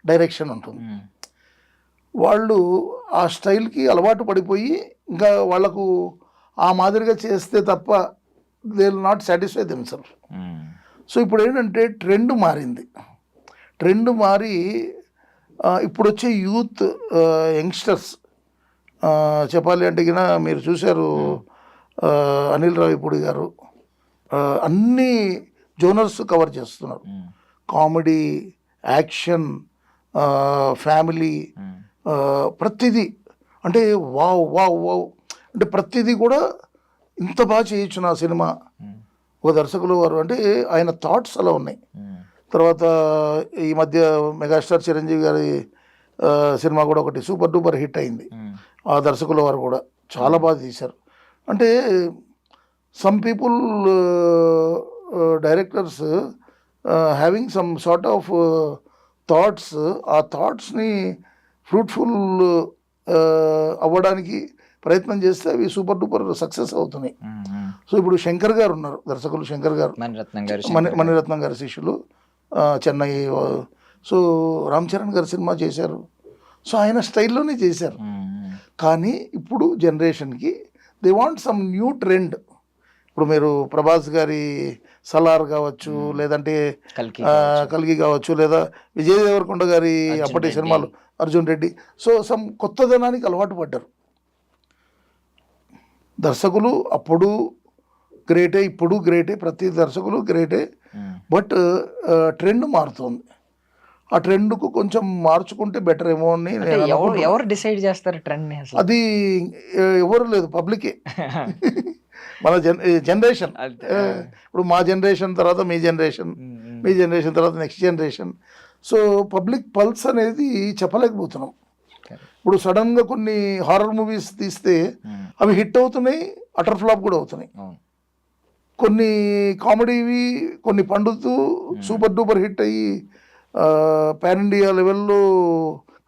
డైరెక్షన్ ఉంటుంది. వాళ్ళు ఆ స్టైల్కి అలవాటు పడిపోయి ఇంకా వాళ్ళకు ఆ మాదిరిగా చేస్తే తప్ప they will not satisfy themself. So ఇప్పుడు ఏంటంటే ట్రెండ్ మారి ఇప్పుడు వచ్చే యూత్ యంగ్స్టర్స్ చెప్పాలి అంటే కినా మీరు చూశారు అనిల్ రావిపూడి గారు అన్ని జోనర్స్ కవర్ చేస్తున్నారు. కామెడీ, యాక్షన్, ఫ్యామిలీ, ప్రతిదీ. అంటే వావ్ వావ్ వావ్ అంటే ప్రతిదీ కూడా ఇంత బాగా చేయొచ్చు నా సినిమా. ఒక దర్శకులు వారు అంటే ఆయన థాట్స్ అలా ఉన్నాయి. తర్వాత ఈ మధ్య మెగాస్టార్ చిరంజీవి గారి సినిమా కూడా ఒకటి సూపర్ డూపర్ హిట్ అయింది. ఆ దర్శకుల వారు కూడా చాలా బాగా తీశారు. అంటే some people directors having some sort of thoughts, ఆ థాట్స్ని ఫ్రూట్ఫుల్ అవ్వడానికి ప్రయత్నం చేస్తే అవి సూపర్ డూపర్ సక్సెస్ అవుతున్నాయి. సో ఇప్పుడు శంకర్ గారు ఉన్నారు, దర్శకులు శంకర్ గారు, మణిరత్నం గారి శిష్యులు, చెన్నై. సో రామ్ చరణ్ గారి సినిమా చేశారు. సో ఆయన స్టైల్లోనే చేశారు. కానీ ఇప్పుడు జనరేషన్కి they want some new trend. ఇప్పుడు మీరు ప్రభాస్ గారి సలార్ కావచ్చు, లేదంటే కల్కి కావచ్చు, లేదా విజయ్ దేవరకొండ గారి అప్పటి సినిమాలు, అర్జున్ రెడ్డి. సో సమ్ కొత్తదనానికి అలవాటు పడ్డారు దర్శకులు. అప్పుడు గ్రేటే, ఇప్పుడు గ్రేటే, ప్రతి దర్శకులు గ్రేటే. బట్ ట్రెండ్ మారుతుంది. ఆ ట్రెండ్కు కొంచెం మార్చుకుంటే బెటర్ ఏమో అని.
ఎవరు డిసైడ్ చేస్తారు ట్రెండ్?
అది ఎవరు లేదు, పబ్లికే. మన జనరేషన్, ఇప్పుడు మా జనరేషన్ తర్వాత మీ జనరేషన్, మీ జనరేషన్ తర్వాత next generation. So public pulse అనేది చెప్పలేకపోతున్నాం. ఇప్పుడు సడన్గా కొన్ని హారర్ మూవీస్ తీస్తే అవి హిట్ అవుతున్నాయి, అటర్ ఫ్లాప్ కూడా అవుతున్నాయి. కొన్ని కామెడీవి కొన్ని పండుతూ సూపర్ డూపర్ హిట్ అయ్యి పాన్ ఇండియా లెవెల్లో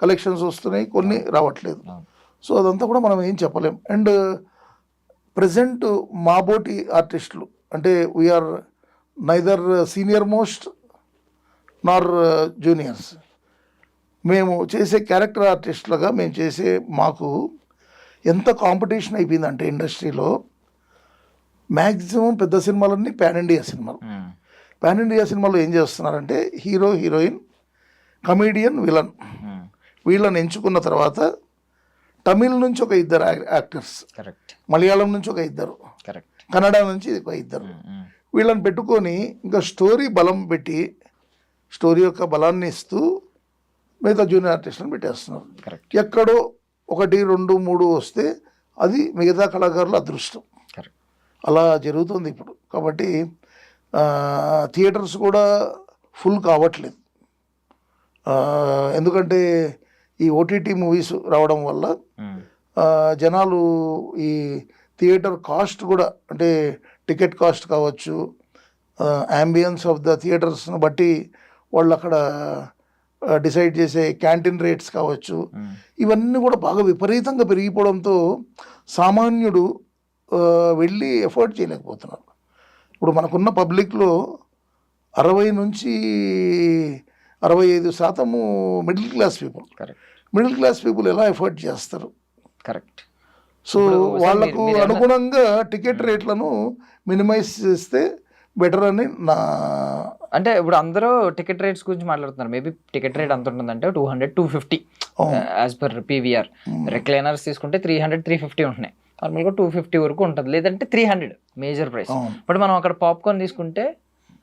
కలెక్షన్స్ వస్తున్నాయి, కొన్ని రావట్లేదు. సో అదంతా కూడా మనం ఏం చెప్పలేం. అండ్ ప్రజెంట్ మాబోటి ఆర్టిస్టులు అంటే వీఆర్ నైదర్ సీనియర్ మోస్ట్ నార్ జూనియర్స్. మేము చేసే క్యారెక్టర్ ఆర్టిస్టులుగా మేము చేసే మాకు ఎంత కాంపిటీషన్ అయిపోయిందంటే ఇండస్ట్రీలో మ్యాక్సిమం పెద్ద సినిమాలన్నీ పాన్ ఇండియా సినిమాలు. పాన్ ఇండియా సినిమాలో ఏం చేస్తున్నారంటే హీరో హీరోయిన్ కమీడియన్ విలన్ వీళ్ళని ఎంచుకున్న తర్వాత తమిళ్ నుంచి ఒక ఇద్దరు యాక్టర్స్,
కరెక్ట్,
మలయాళం నుంచి ఒక ఇద్దరు,
కరెక్ట్,
కన్నడ నుంచి ఒక ఇద్దరు, వీళ్ళని పెట్టుకొని ఇంకా స్టోరీ బలం పెట్టి స్టోరీ యొక్క బలాన్ని ఇస్తూ మిగతా జూనియర్ ఆర్టిస్టులను పెట్టేస్తున్నారు.
కరెక్ట్,
ఎక్కడో 1, 2, 3 వస్తే అది మిగతా కళాకారుల అదృష్టం.
కరెక్ట్.
అలా జరుగుతుంది ఇప్పుడు. కాబట్టి థియేటర్స్ కూడా ఫుల్ కావట్లేదు. ఎందుకంటే ఈ ఓటీటీ మూవీస్ రావడం వల్ల జనాలు ఈ థియేటర్ కాస్ట్ కూడా అంటే టికెట్ కాస్ట్ కావచ్చు, యాంబియన్స్ ఆఫ్ ద థియేటర్స్ను బట్టి వాళ్ళు అక్కడ డిసైడ్ చేసే క్యాంటీన్ రేట్స్ కావచ్చు, ఇవన్నీ కూడా బాగా విపరీతంగా పెరిగిపోవడంతో సామాన్యుడు వెళ్ళి ఎఫోర్డ్ చేయలేకపోతున్నారు. ఇప్పుడు మనకున్న పబ్లిక్లో 60 నుంచి 65% middle class people.
Correct,
middle class people ఎలా ఎఫోర్డ్ చేస్తారు?
కరెక్ట్.
సో వాళ్ళకు అనుగుణంగా టికెట్ రేట్లను మినిమైజ్ చేస్తే బెటర్ అని నా
అంటే ఇప్పుడు అందరూ టికెట్ రేట్స్ గురించి మాట్లాడుతున్నారు. మేబీ టికెట్ రేట్ ఎంత ఉంటుందంటే 200-250 యాజ్ పర్ పీవీఆర్. రెక్లైనర్స్ తీసుకుంటే 300-350 ఉంటున్నాయి. నార్మల్గా 250 వరకు ఉంటుంది, లేదంటే 300 మేజర్ ప్రైస్. బట్ మనం అక్కడ పాప్కార్న్ తీసుకుంటే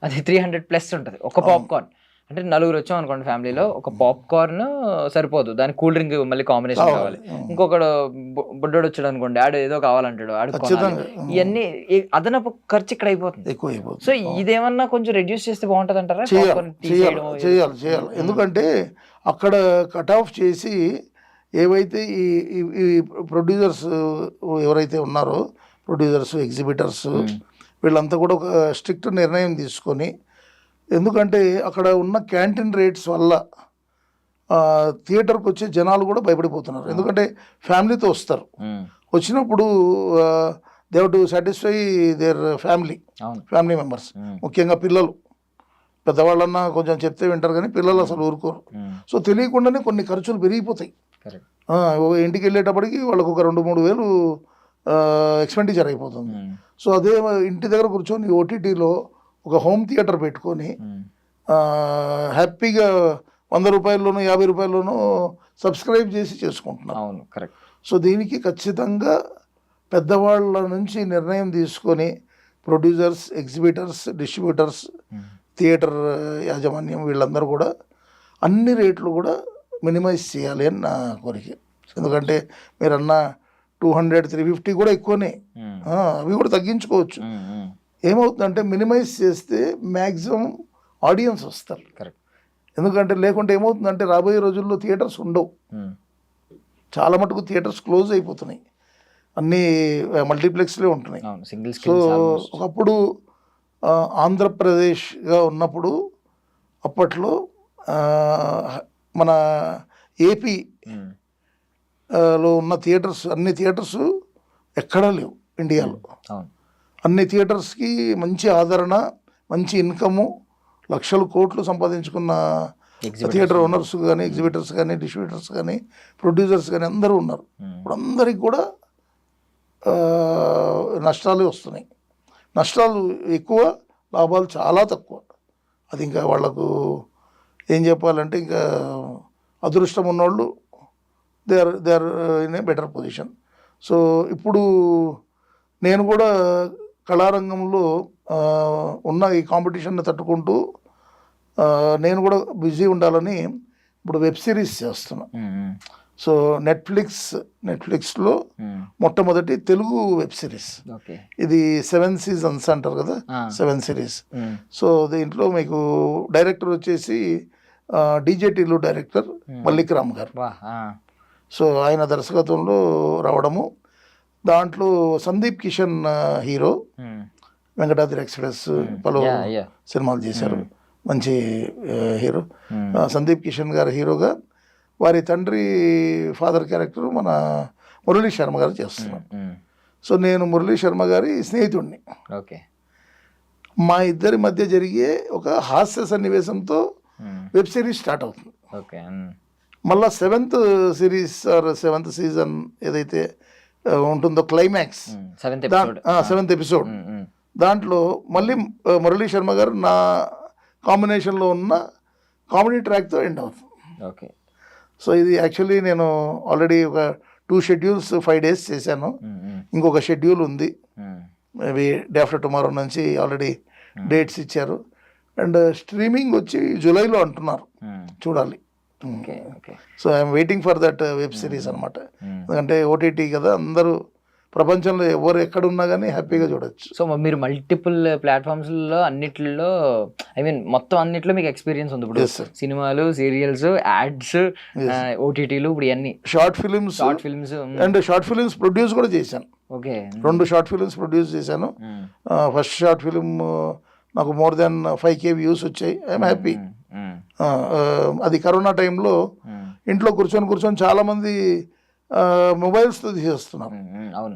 అది 300+ ఉంటుంది ఒక పాప్కార్న్. అంటే 4 వచ్చాం అనుకోండి ఫ్యామిలీలో, ఒక పాప్కార్న్ సరిపోదు, దానికి కూల్ డ్రింక్ మళ్ళీ కాంబినేషన్ కావాలి. ఇంకొకడు బుడ్డోడు వచ్చాడు అనుకోండి, ఆడు ఏదో కావాలంటాడు, ఆడు ఇవన్నీ అదనపు ఖర్చు ఇక్కడ అయిపోతుంది. సో ఇదేమన్నా కొంచెం రెడ్యూస్ చేస్తే బాగుంటుంది అంటారా?
చేయాలి. ఎందుకంటే అక్కడ కట్ ఆఫ్ చేసి ఏవైతే ఈ ప్రొడ్యూసర్స్ ఎవరైతే ఉన్నారో ప్రొడ్యూసర్స్, ఎగ్జిబిటర్స్ వీళ్ళంతా కూడా ఒక స్ట్రిక్ట్ నిర్ణయం తీసుకొని, ఎందుకంటే అక్కడ ఉన్న క్యాంటీన్ రేట్స్ వల్ల థియేటర్కి వచ్చే జనాలు కూడా భయపడిపోతున్నారు. ఎందుకంటే ఫ్యామిలీతో వస్తారు, వచ్చినప్పుడు they have to satisfy their family members, ముఖ్యంగా పిల్లలు. పెద్దవాళ్ళన్నా కొంచెం చెప్తే వింటారు కానీ పిల్లలు అసలు ఊరుకోరు. సో తెలియకుండానే కొన్ని ఖర్చులు పెరిగిపోతాయి. ఇంటికి వెళ్ళేటప్పటికి వాళ్ళకు ఒక 2-3 వేలు ఎక్స్పెండిచర్ అయిపోతుంది. సో అదే ఇంటి దగ్గర కూర్చొని ఓటీటీలో ఒక హోమ్ థియేటర్ పెట్టుకొని హ్యాపీగా 100 రూపాయల్లోనూ 50 రూపాయల్లోనూ సబ్స్క్రైబ్ చేసి చేసుకుంటున్నాను.
అవును, కరెక్ట్.
సో దీనికి ఖచ్చితంగా పెద్దవాళ్ళ నుంచి నిర్ణయం తీసుకొని ప్రొడ్యూసర్స్, ఎగ్జిబిటర్స్, డిస్ట్రిబ్యూటర్స్, థియేటర్ యాజమాన్యం వీళ్ళందరూ కూడా అన్ని రేట్లు కూడా మినిమైజ్ చేయాలి అని నా కోరిక. ఎందుకంటే మీరు అన్న 200-350 కూడా ఎక్కువనే, అవి కూడా తగ్గించుకోవచ్చు. ఏమవుతుందంటే మినిమైజ్ చేస్తే మ్యాక్సిమం ఆడియన్స్ వస్తారు.
కరెక్ట్.
ఎందుకంటే లేకుంటే ఏమవుతుందంటే రాబోయే రోజుల్లో థియేటర్స్ ఉండవు. చాలా మటుకు థియేటర్స్ క్లోజ్ అయిపోతున్నాయి, అన్నీ మల్టీప్లెక్స్లే ఉంటున్నాయి. సో ఒకప్పుడు ఆంధ్రప్రదేశ్గా ఉన్నప్పుడు అప్పట్లో మన ఏపీలో ఉన్న థియేటర్స్, అన్ని థియేటర్స్ ఎక్కడా లేవు ఇండియాలో. అన్ని థియేటర్స్కి మంచి ఆదరణ, మంచి ఇన్కము, లక్షల కోట్లు సంపాదించుకున్న థియేటర్ ఓనర్స్ కానీ, ఎగ్జిబిటర్స్ కానీ, డిస్ట్రిబ్యూటర్స్ కానీ, ప్రొడ్యూసర్స్ కానీ అందరూ ఉన్నారు. ఇప్పుడు అందరికి కూడా నష్టాలే వస్తున్నాయి. నష్టాలు ఎక్కువ, లాభాలు చాలా తక్కువ. అది ఇంకా వాళ్లకు ఏం చెప్పాలంటే ఇంకా అదృష్టం ఉన్నోళ్ళు they are in a better position. So ఇప్పుడు నేను కూడా కళారంగంలో ఉన్న ఈ కాంపిటీషన్ని తట్టుకుంటూ నేను కూడా బిజీ ఉండాలని ఇప్పుడు వెబ్ సిరీస్ చేస్తున్నా. సో నెట్ఫ్లిక్స్లో మొట్టమొదటి తెలుగు వెబ్ సిరీస్ ఇది 7 seasons అంటారు కదా, 7 series. సో దీంట్లో మీకు డైరెక్టర్ వచ్చేసి డీజేటీలు డైరెక్టర్ మల్లిక్ రామ్ గారు. సో ఆయన దర్శకత్వంలో రావడము, దాంట్లో సందీప్ కిషన్ హీరో, వెంకటాద్రి ఎక్స్ప్రెస్ పలు సినిమాలు చేశారు, మంచి హీరో. సందీప్ కిషన్ గారు హీరోగా, వారి తండ్రి ఫాదర్ క్యారెక్టర్ మన మురళీ శర్మ గారు చేస్తున్నారు. సో నేను మురళీ శర్మ గారి స్నేహితుడిని.
ఓకే.
మా ఇద్దరి మధ్య జరిగే ఒక హాస్య సన్నివేశంతో వెబ్ సిరీస్ స్టార్ట్ అవుతుంది.
ఓకే.
మళ్ళా 7th series are 7th season ఏదైతే ఉంటుందో క్లైమాక్స్ 7th ఎపిసోడ్, దాంట్లో మళ్ళీ మురళీ శర్మ గారు నా కాంబినేషన్లో ఉన్న కామెడీ ట్రాక్తో ఎండ్ అవుతుంది.
ఓకే.
సో ఇది యాక్చువల్లీ నేను ఆల్రెడీ ఒక 2 షెడ్యూల్స్ 5 days చేశాను. ఇంకొక షెడ్యూల్ ఉంది, మేబీ డే ఆఫ్టర్ టుమారో నుంచి ఆల్రెడీ డేట్స్ ఇచ్చారు. అండ్ స్ట్రీమింగ్ వచ్చి జూలైలో అంటున్నారు, చూడాలి. So I'm waiting for that web series అనమాట. ఎందుకంటే ఓటీటీ కదా, అందరూ ప్రపంచంలో ఎవరు ఎక్కడున్నా కానీ హ్యాపీగా చూడొచ్చు.
సో మీరు మల్టిపుల్ ప్లాట్ఫామ్స్లో అన్నిట్లో, ఐ మీన్ మొత్తం అన్నిట్లో మీకు ఎక్స్పీరియన్స్ ఉంది ఇప్పుడు. సినిమాలు, సీరియల్స్, యాడ్స్, ఓటీటీలు, ఇప్పుడు ఇవన్నీ
short films and short films produce కూడా చేశాను.
ఓకే.
2 షార్ట్ ఫిల్మ్స్ ప్రొడ్యూస్ చేశాను. ఫస్ట్ షార్ట్ ఫిల్మ్ నాకు more than 5K వ్యూస్ వచ్చాయి. I'm happy. అది కరోనా టైంలో ఇంట్లో కూర్చొని చాలామంది మొబైల్స్తో తీసేస్తున్నారు.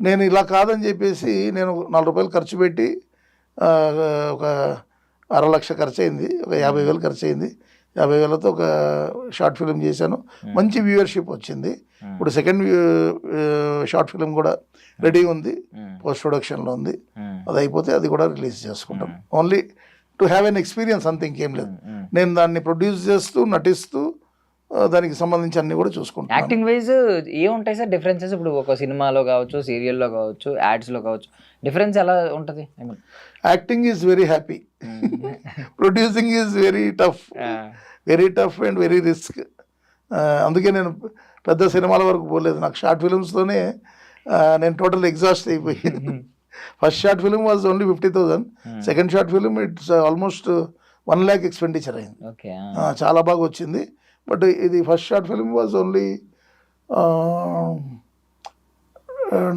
నేను ఇలా కాదని చెప్పేసి నేను ₹4 ఖర్చు పెట్టి ఒక 6,00,000 ఖర్చు అయింది, ఒక 50,000 ఖర్చు అయింది. 50,000తో ఒక షార్ట్ ఫిల్మ్ చేశాను, మంచి వ్యూవర్షిప్ వచ్చింది. ఇప్పుడు సెకండ్ షార్ట్ ఫిల్మ్ కూడా రెడీ ఉంది, పోస్ట్ ప్రొడక్షన్లో ఉంది. అది అయిపోతే అది కూడా రిలీజ్ చేసుకుంటాం. Only to have an experience, అంతే, ఇంకేం లేదు. నేను దాన్ని ప్రొడ్యూస్ చేస్తూ నటిస్తూ దానికి సంబంధించి అన్ని కూడా చూసుకుంటాను.
యాక్టింగ్ వైజ్ ఏముంటాయి సార్ డిఫరెన్సెస్? ఇప్పుడు ఒక సినిమాలో కావచ్చు, సీరియల్లో కావచ్చు, యాడ్స్లో కావచ్చు, డిఫరెన్స్ ఎలా ఉంటుంది? I mean
acting is very happy, producing is very tough and very risk. అందుకే నేను పెద్ద సినిమాల వరకు పోలేదు. నాకు షార్ట్ ఫిల్మ్స్తోనే నేను టోటల్ ఎగ్జాస్ట్ అయిపోయాను. First short film was only 50,000. Second short film it's almost 1 lakh expenditure అయింది. చాలా బాగా వచ్చింది. బట్ ఇది first short film was only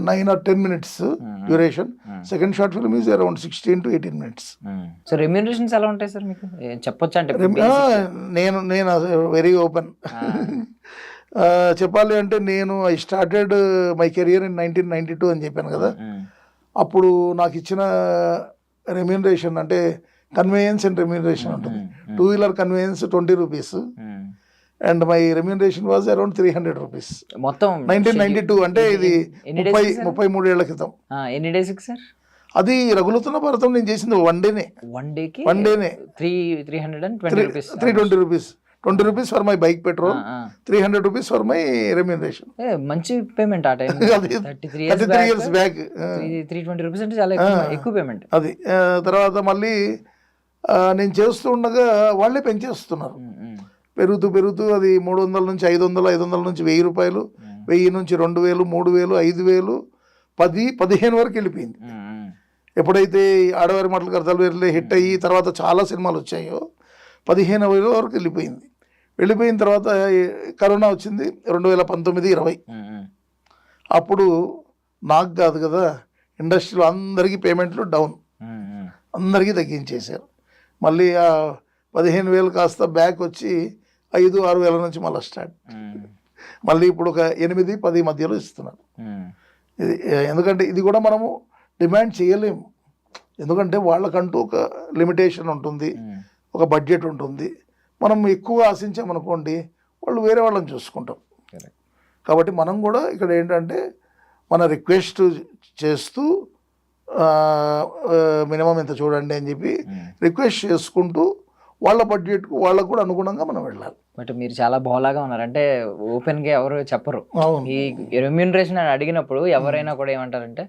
9 or 10 minutes duration. Second short film is around 16 to 18 minutes.
So remunerations ఎలా ఉంటాయి సార్ మీకు చెప్పొచ్చా? అంటే
నేను వెరీ ఓపెన్ చెప్పాలి అంటే, I started my career in 1992 అని చెప్పాను కదా. అప్పుడు నాకు ఇచ్చిన రెమ్యూనరేషన్ అంటే కన్వేయన్స్ అండ్ రెమ్యూనరేషన్ ఉంటుంది. 2-wheeler conveyance ₹20 and my remuneration was around ₹300
మొత్తం.
1992 అంటే ఇది 33 ఏళ్ల క్రితం.
ఎన్ని డేస్ సార్?
అది రఘులుతున్న భారతం నేను చేసింది వన్ డేనే. ₹320. ₹20 for my bike petrol, ₹300 for my remuneration.
మంచి పేమెంట్ ఆ టైం.
33 years back.
₹320 అంటే చాలా ఎక్కువ పేమెంట్.
అది తర్వాత మళ్ళీ నేను చేస్తూ ఉండగా వాళ్ళే పెంచేస్తున్నారు. పెరుగుతూ అది 300 నుంచి 500, 500 నుంచి ₹1000, 1000 నుంచి 2000, 3000, 5000, 10, 15 వరకు వెళ్ళిపోయింది. ఎప్పుడైతే ఆడవారి మాటలు కడతాలు వేర్లే హిట్ అయ్యి తర్వాత చాలా సినిమాలు వచ్చాయో 15,000 వరకు వెళ్ళిపోయిన తర్వాత కరోనా వచ్చింది 2019-20. అప్పుడు నాకు కాదు కదా, ఇండస్ట్రీలో అందరికీ పేమెంట్లు డౌన్, అందరికీ తగ్గించేశారు. మళ్ళీ ఆ 15,000 కాస్త బ్యాక్ వచ్చి 5-6 నుంచి మళ్ళీ స్టార్ట్. మళ్ళీ ఇప్పుడు ఒక 8-10 మధ్యలో ఇస్తున్నారు. ఇది ఎందుకంటే ఇది కూడా మనము డిమాండ్ చేయలేము. ఎందుకంటే వాళ్ళకంటూ ఒక లిమిటేషన్ ఉంటుంది, ఒక బడ్జెట్ ఉంటుంది. మనం ఎక్కువ ఆశించామనుకోండి వాళ్ళు వేరే వాళ్ళని చూసుకుంటాం. కాబట్టి మనం కూడా ఇక్కడ ఏంటంటే మన రిక్వెస్ట్ చేస్తూ మినిమం ఇంత చూడండి అని చెప్పి రిక్వెస్ట్ చేసుకుంటూ వాళ్ళ బడ్జెట్కు వాళ్ళకు కూడా అనుగుణంగా మనం వెళ్ళాలి.
బట్ మీరు చాలా బోలాగా ఉన్నారు, అంటే ఓపెన్గా ఎవరు చెప్పరు. ఈ రెమ్యూనరేషన్ అని అడిగినప్పుడు ఎవరైనా కూడా ఏమంటారంటే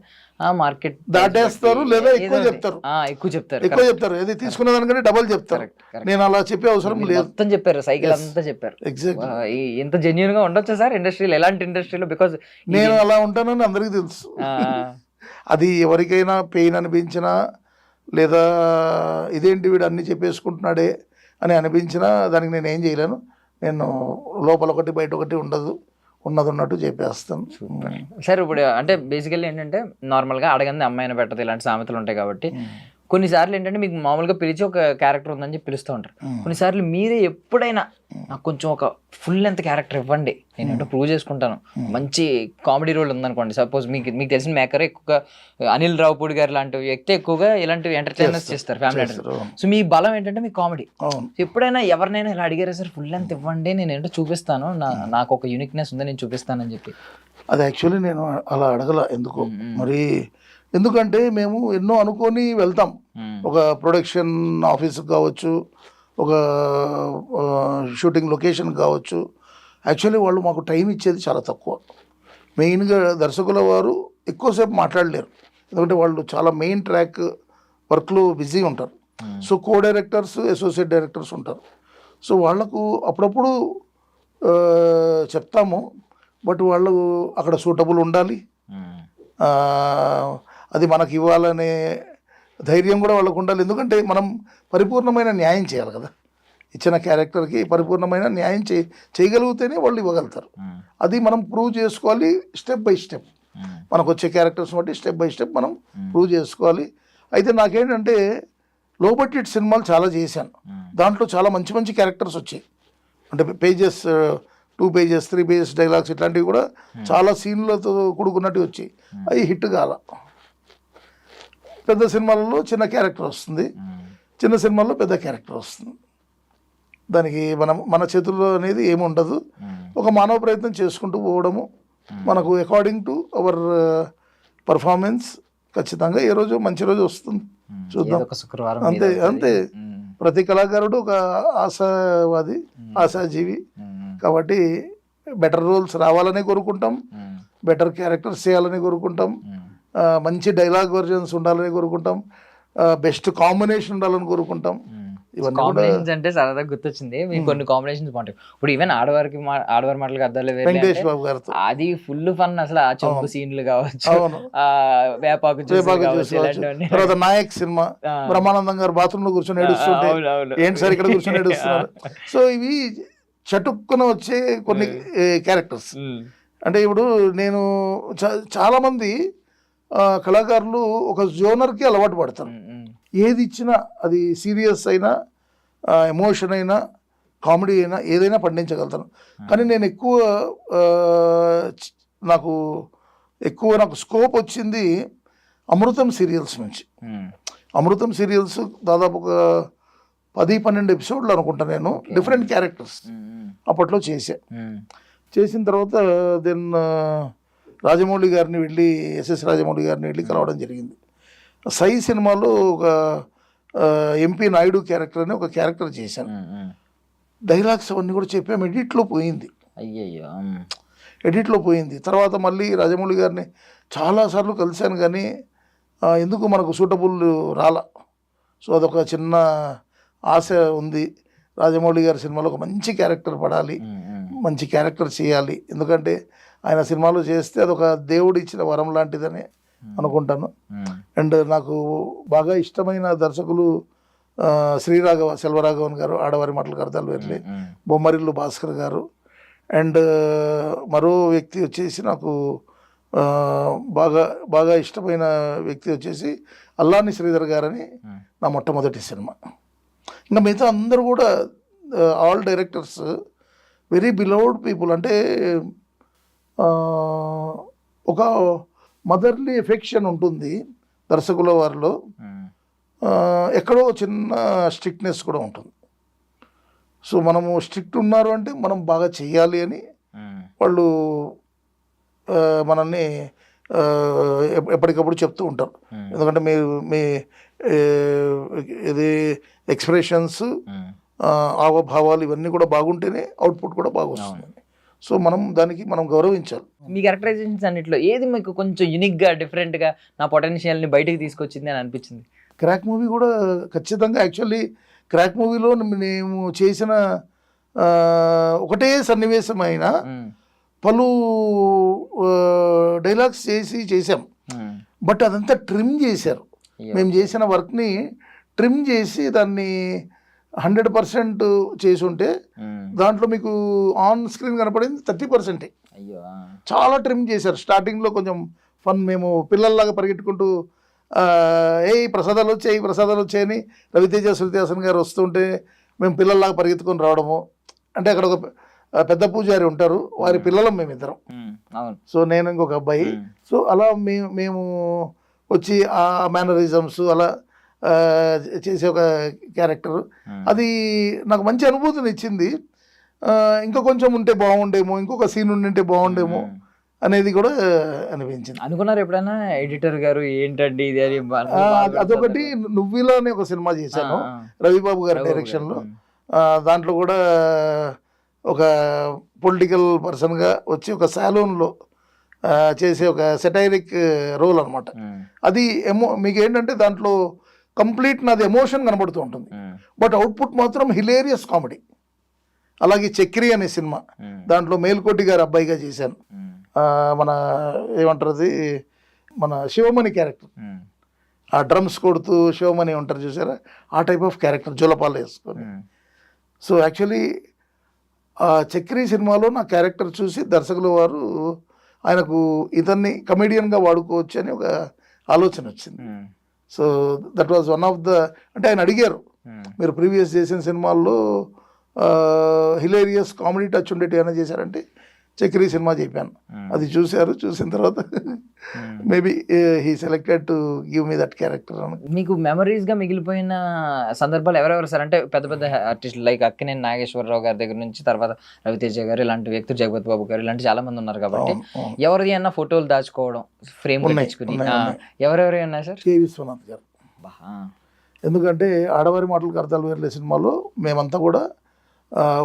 మార్కెట్
దాటేస్తారు లేదా ఎక్కువ చెప్తారు. ఏది తీసుకున్న దానికంటే డబల్ చెప్తారు. నేను అలా చెప్పే అవసరం లేదు.
మొత్తం చెప్పారు, సైకిల్ అంతా చెప్పారు. ఎంత జెన్యూన్ గా ఉండొచ్చా సార్ ఇండస్ట్రీలో? ఎలాంటి ఇండస్ట్రీలో? బికాజ్
నేను అలా ఉంటానని అందరికీ తెలుసు. అది ఎవరికైనా పెయిన్ అనిపించినా లేదా ఇదేంటి వీడు అన్ని చెప్పేసుకుంటున్నాడే అని అనిపించినా దానికి నేను ఏం చేయలేను. నేను లోపల ఒకటి బయట ఒకటి ఉండదు, ఉన్నది ఉన్నట్టు చెప్పేస్తాను.
సార్ ఇప్పుడు అంటే బేసికల్లీ ఏంటంటే నార్మల్గా అడగంది అమ్మాయిని పెట్టదు ఇలాంటి సామెతలు ఉంటాయి కాబట్టి కొన్నిసార్లు ఏంటంటే మీకు మామూలుగా పిలిచి ఒక క్యారెక్టర్ ఉందని చెప్పి పిలుస్తూ ఉంటారు. కొన్నిసార్లు మీరే ఎప్పుడైనా నాకు కొంచెం ఒక ఫుల్ లెంత్ క్యారెక్టర్ ఇవ్వండి, నేను ప్రూవ్ చేసుకుంటాను, మంచి కామెడీ రోల్ ఉందనుకోండి, సపోజ్ మీకు తెలిసిన మేకర్ ఎక్కువగా అనిల్ రావుపూడి గారు లాంటి వ్యక్తి ఎక్కువగా ఇలాంటి ఎంటర్టైనర్స్ చేస్తారు, ఫ్యామిలీ ఎంటర్టైనర్. సో మీ బలం ఏంటంటే మీ కామెడీ. ఎప్పుడైనా ఎవరినైనా ఇలా అడిగారా సార్ ఫుల్ లెంత్ ఇవ్వండి, నేను ఏంటో చూపిస్తాను, నాకు ఒక యూనిక్నెస్ ఉంది, నేను చూపిస్తానని చెప్పి?
అది యాక్చువల్లీ నేను అలా అడగల. ఎందుకో మరి, ఎందుకంటే మేము ఎన్నో అనుకొని వెళ్తాం. ఒక ప్రొడక్షన్ ఆఫీస్కి కావచ్చు, ఒక షూటింగ్ లొకేషన్ కావచ్చు. యాక్చువల్లీ వాళ్ళు మాకు టైం ఇచ్చేది చాలా తక్కువ. మెయిన్గా దర్శకుల వారు ఎక్కువసేపు మాట్లాడలేరు, ఎందుకంటే వాళ్ళు చాలా మెయిన్ ట్రాక్ వర్క్లో బిజీ ఉంటారు. So co directors, associate directors ఉంటారు. సో వాళ్లకు అప్పుడప్పుడు చెప్తాము, బట్ వాళ్ళు అక్కడ సూటబుల్ ఉండాలి, అది మనకి ఇవ్వాలనే ధైర్యం కూడా వాళ్ళకు ఉండాలి. ఎందుకంటే మనం పరిపూర్ణమైన న్యాయం చేయాలి కదా, ఇచ్చిన క్యారెక్టర్కి పరిపూర్ణమైన న్యాయం చేయగలిగితేనే వాళ్ళు ఇవ్వగలుగుతారు. అది మనం ప్రూవ్ చేసుకోవాలి స్టెప్ బై స్టెప్. మనకు వచ్చే క్యారెక్టర్స్ బట్టి స్టెప్ బై స్టెప్ మనం ప్రూవ్ చేసుకోవాలి. అయితే నాకేంటంటే లో బడ్జెట్ సినిమాలు చాలా చేశాను, దాంట్లో చాలా మంచి మంచి క్యారెక్టర్స్ వచ్చాయి. అంటే పేజెస్ 2 pages 3 pages డైలాగ్స్ ఇట్లాంటివి కూడా చాలా సీన్లతో కూడుకున్నట్టు వచ్చాయి. అవి హిట్ కాల. పెద్ద సినిమాలలో చిన్న క్యారెక్టర్ వస్తుంది, చిన్న సినిమాల్లో పెద్ద క్యారెక్టర్ వస్తుంది. దానికి మన చేతుల్లో అనేది ఏమి ఉండదు. ఒక మానవ ప్రయత్నం చేసుకుంటూ పోవడము, మనకు అకార్డింగ్ టు అవర్ పర్ఫార్మెన్స్ ఖచ్చితంగా ఏ రోజు మంచి రోజు వస్తుంది, చూద్దాం. అంతే అంతే. ప్రతి కళాకారుడు ఒక ఆశావాది, ఆశాజీవి. కాబట్టి బెటర్ రోల్స్ రావాలని కోరుకుంటాం, బెటర్ క్యారెక్టర్స్ చేయాలని కోరుకుంటాం, మంచి డైలాగ్ వర్జన్స్ ఉండాలని కోరుకుంటాం, బెస్ట్ కాంబినేషన్ ఉండాలని కోరుకుంటాం.
కాంబినేషన్స్ అంటే సరదాగా గుర్తొచ్చింది, మీకు కొన్ని కాంబినేషన్స్ బాగుంటాయి. ఇప్పుడు ఈవెన్ ఆడవారి మాటలకు అర్థాలు
వెంకటేష్ బాబు గారితో
అది ఫుల్ ఫన్. అసలు ఆ చొంపు సీన్లు కావచ్చు, వేపాకు
తర్వాత నాయక్ సినిమా, బ్రహ్మానందం గారు బాత్రూమ్ లో కూర్చొని ఏడుస్తుంటే ఏంటి సార్ ఇక్కడ కూర్చొని ఏడుస్తున్నారు. సో ఇవి చటుక్కున వచ్చే కొన్ని క్యారెక్టర్స్. అంటే ఇప్పుడు నేను చాలా మంది కళాకారులు ఒక జోనర్కి అలవాటు పడతారు. ఏది ఇచ్చినా అది సీరియస్ అయినా, ఎమోషన్ అయినా, కామెడీ అయినా ఏదైనా పండించగలుగుతాను. కానీ నేను నాకు స్కోప్ వచ్చింది అమృతం సీరియల్స్ నుంచి. అమృతం సీరియల్స్ దాదాపు ఒక 10-12 ఎపిసోడ్లు అనుకుంటా నేను, డిఫరెంట్ క్యారెక్టర్స్ అప్పట్లో చేసిన తర్వాత దెన్ రాజమౌళి గారిని వెళ్ళి, ఎస్ఎస్ రాజమౌళి గారిని వెళ్ళి కలవడం జరిగింది. సై సినిమాలో ఒక ఎంపీ నాయుడు క్యారెక్టర్ అని ఒక క్యారెక్టర్ చేశాను. డైలాగ్స్ అవన్నీ కూడా చెప్పాము, ఎడిట్లో పోయింది.
అయ్యయ్యో,
ఎడిట్లో పోయింది. తర్వాత మళ్ళీ రాజమౌళి గారిని చాలాసార్లు కలిశాను, కానీ ఎందుకు మనకు సూటబుల్ రాలా. సో అదొక చిన్న ఆశ ఉంది, రాజమౌళి గారి సినిమాలో ఒక మంచి క్యారెక్టర్ పడాలి, మంచి క్యారెక్టర్ చేయాలి. ఎందుకంటే ఆయన సినిమాలో చేస్తే అదొక దేవుడు ఇచ్చిన వరం లాంటిదని అనుకుంటాను. అండ్ నాకు బాగా ఇష్టమైన దర్శకులు సెల్వరాఘవన్ గారు, ఆడవారి మాటలకు అర్థాలు వేర్లే, బొమ్మరిల్లు భాస్కర్ గారు. అండ్ మరో వ్యక్తి వచ్చేసి నాకు బాగా ఇష్టమైన వ్యక్తి వచ్చేసి అల్లాని శ్రీధర్ గారని నా మొట్టమొదటి సినిమా. ఇంకా మిగతా అందరూ కూడా all directors very beloved people. అంటే ఒక మదర్లీ ఎఫెక్షన్ ఉంటుంది దర్శకుల వారిలో, ఎక్కడో చిన్న స్ట్రిక్ట్నెస్ కూడా ఉంటుంది. సో మనము స్ట్రిక్ట్ ఉన్నారు అంటే మనం బాగా చెయ్యాలి అని వాళ్ళు మనల్ని ఎప్పటికప్పుడు చెప్తూ ఉంటారు. ఎందుకంటే మీ ఇది ఎక్స్ప్రెషన్స్, హావభావాలు ఇవన్నీ కూడా బాగుంటేనే అవుట్పుట్ కూడా బాగా వస్తుంది. సో దానికి మనం గౌరవించాలి.
మీ క్యారెక్టరైజేషన్స్ అన్నిట్లో ఏది మీకు కొంచెం యూనిక్గా, డిఫరెంట్గా నా పొటెన్షియల్ని బయటకు తీసుకొచ్చింది అని అనిపించింది?
క్రాక్ మూవీ కూడా ఖచ్చితంగా. యాక్చువల్లీ క్రాక్ మూవీలో మేము చేసిన ఒకటే సన్నివేశం అయినా పలు డైలాగ్స్ చేసాం, బట్ అదంతా ట్రిమ్ చేశారు. మేము చేసిన వర్క్ని ట్రిమ్ చేసి దాన్ని 100% చేసి ఉంటే దాంట్లో మీకు ఆన్ స్క్రీన్ కనపడింది 30%.
అయ్యో,
చాలా ట్రిమ్ చేశారు. స్టార్టింగ్లో కొంచెం ఫన్, మేము పిల్లల్లాగా పరిగెట్టుకుంటూ ప్రసాదాలు వచ్చాయని రవితేజ శృతి హాసన్ గారు వస్తుంటే మేము పిల్లల్లాగా పరిగెత్తుకొని రావడము. అంటే అక్కడ ఒక పెద్ద పూజారి ఉంటారు, వారి పిల్లలం మేమిద్దరం.
అవును.
సో నేను ఇంకొక అబ్బాయి. సో అలా మేము వచ్చి ఆ మేనరిజమ్స్ అలా చేసే ఒక క్యారెక్టర్, అది నాకు మంచి అనుభూతిని ఇచ్చింది. ఇంకా కొంచెం ఉంటే బాగుండేమో, ఇంకొక సీన్ ఉండింటే బాగుండేమో అనేది కూడా అనిపించింది.
అనుకున్నారు ఎప్పుడైనా ఎడిటర్ గారు ఏంటండి ఇది అని?
అదొకటి నువ్విలా అనే ఒక సినిమా చేశాను రవిబాబు గారి డైరెక్షన్లో. దాంట్లో కూడా ఒక పొలిటికల్ పర్సన్గా వచ్చి ఒక సాలూన్లో చేసే ఒక సెటైరిక్ రోల్ అనమాట. అది మీకు ఏంటంటే దాంట్లో కంప్లీట్ నాది ఎమోషన్ కనబడుతూ ఉంటుంది, బట్ అవుట్పుట్ మాత్రం హిలేరియస్ కామెడీ. అలాగే చక్రి అనే సినిమా, దాంట్లో మేల్కోటి గారి అబ్బాయిగా చేశాను. మన ఏమంటారు అది, మన శివమణి క్యారెక్టర్, ఆ డ్రమ్స్ కొడుతూ శివమణి ఉంటారు చూసారా, ఆ టైప్ ఆఫ్ క్యారెక్టర్ జులపాలు వేసుకొని. సో యాక్చువల్లీ ఆ చక్రి సినిమాలో నా క్యారెక్టర్ చూసి దర్శకుల వారు ఆయనకు ఇతన్ని కమెడియన్గా వాడుకోవచ్చు అని ఒక ఆలోచన వచ్చింది. So that was one of the, అంటే ఆయన అడిగారు మీరు ప్రీవియస్ చేసిన సినిమాల్లో హిలేరియస్ కామెడీ టచ్ ఉండేటి ఏమైనా చేశారంటే చక్రి సినిమా చెప్పాను. అది చూశారు, చూసిన తర్వాత maybe he selected to give me that character.
మీకు మెమరీస్గా మిగిలిపోయిన సందర్భాలు ఎవరెవరు సార్? అంటే పెద్ద పెద్ద ఆర్టిస్టులు లైక్ అక్కినేని నాగేశ్వరరావు గారి దగ్గర నుంచి తర్వాత రవితేజ గారు ఇలాంటి వ్యక్తులు, జగపతి బాబు గారు ఇలాంటి చాలా మంది ఉన్నారు కాబట్టి ఎవరిది అన్నా ఫోటోలు దాచుకోవడం ఫ్రేమ్ తెచ్చుకుని ఎవరెవరు ఉన్నాయి సార్?
కె విశ్వనాథ్ గారు. ఎందుకంటే ఆడవారి మాటలకు అర్థాలు వేర్లే సినిమాలో మేమంతా కూడా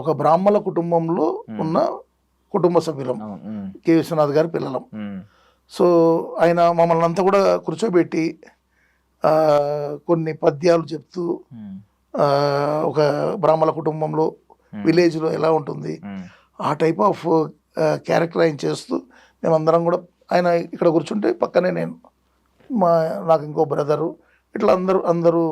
ఒక బ్రాహ్మణ కుటుంబంలో ఉన్న కుటుంబ సభ్యులం, కె విశ్వనాథ్ గారి పిల్లలం. సో ఆయన మమ్మల్ని అంతా కూడా కూర్చోబెట్టి కొన్ని పద్యాలు చెప్తూ ఒక బ్రాహ్మణ కుటుంబంలో విలేజ్లో ఎలా ఉంటుంది ఆ టైప్ ఆఫ్ క్యారెక్టర్ ఆయన చేస్తూ మేమందరం కూడా, ఆయన ఇక్కడ కూర్చుంటే పక్కనే నేను, నాకు ఇంకో బ్రదరు, ఇట్లా అందరూ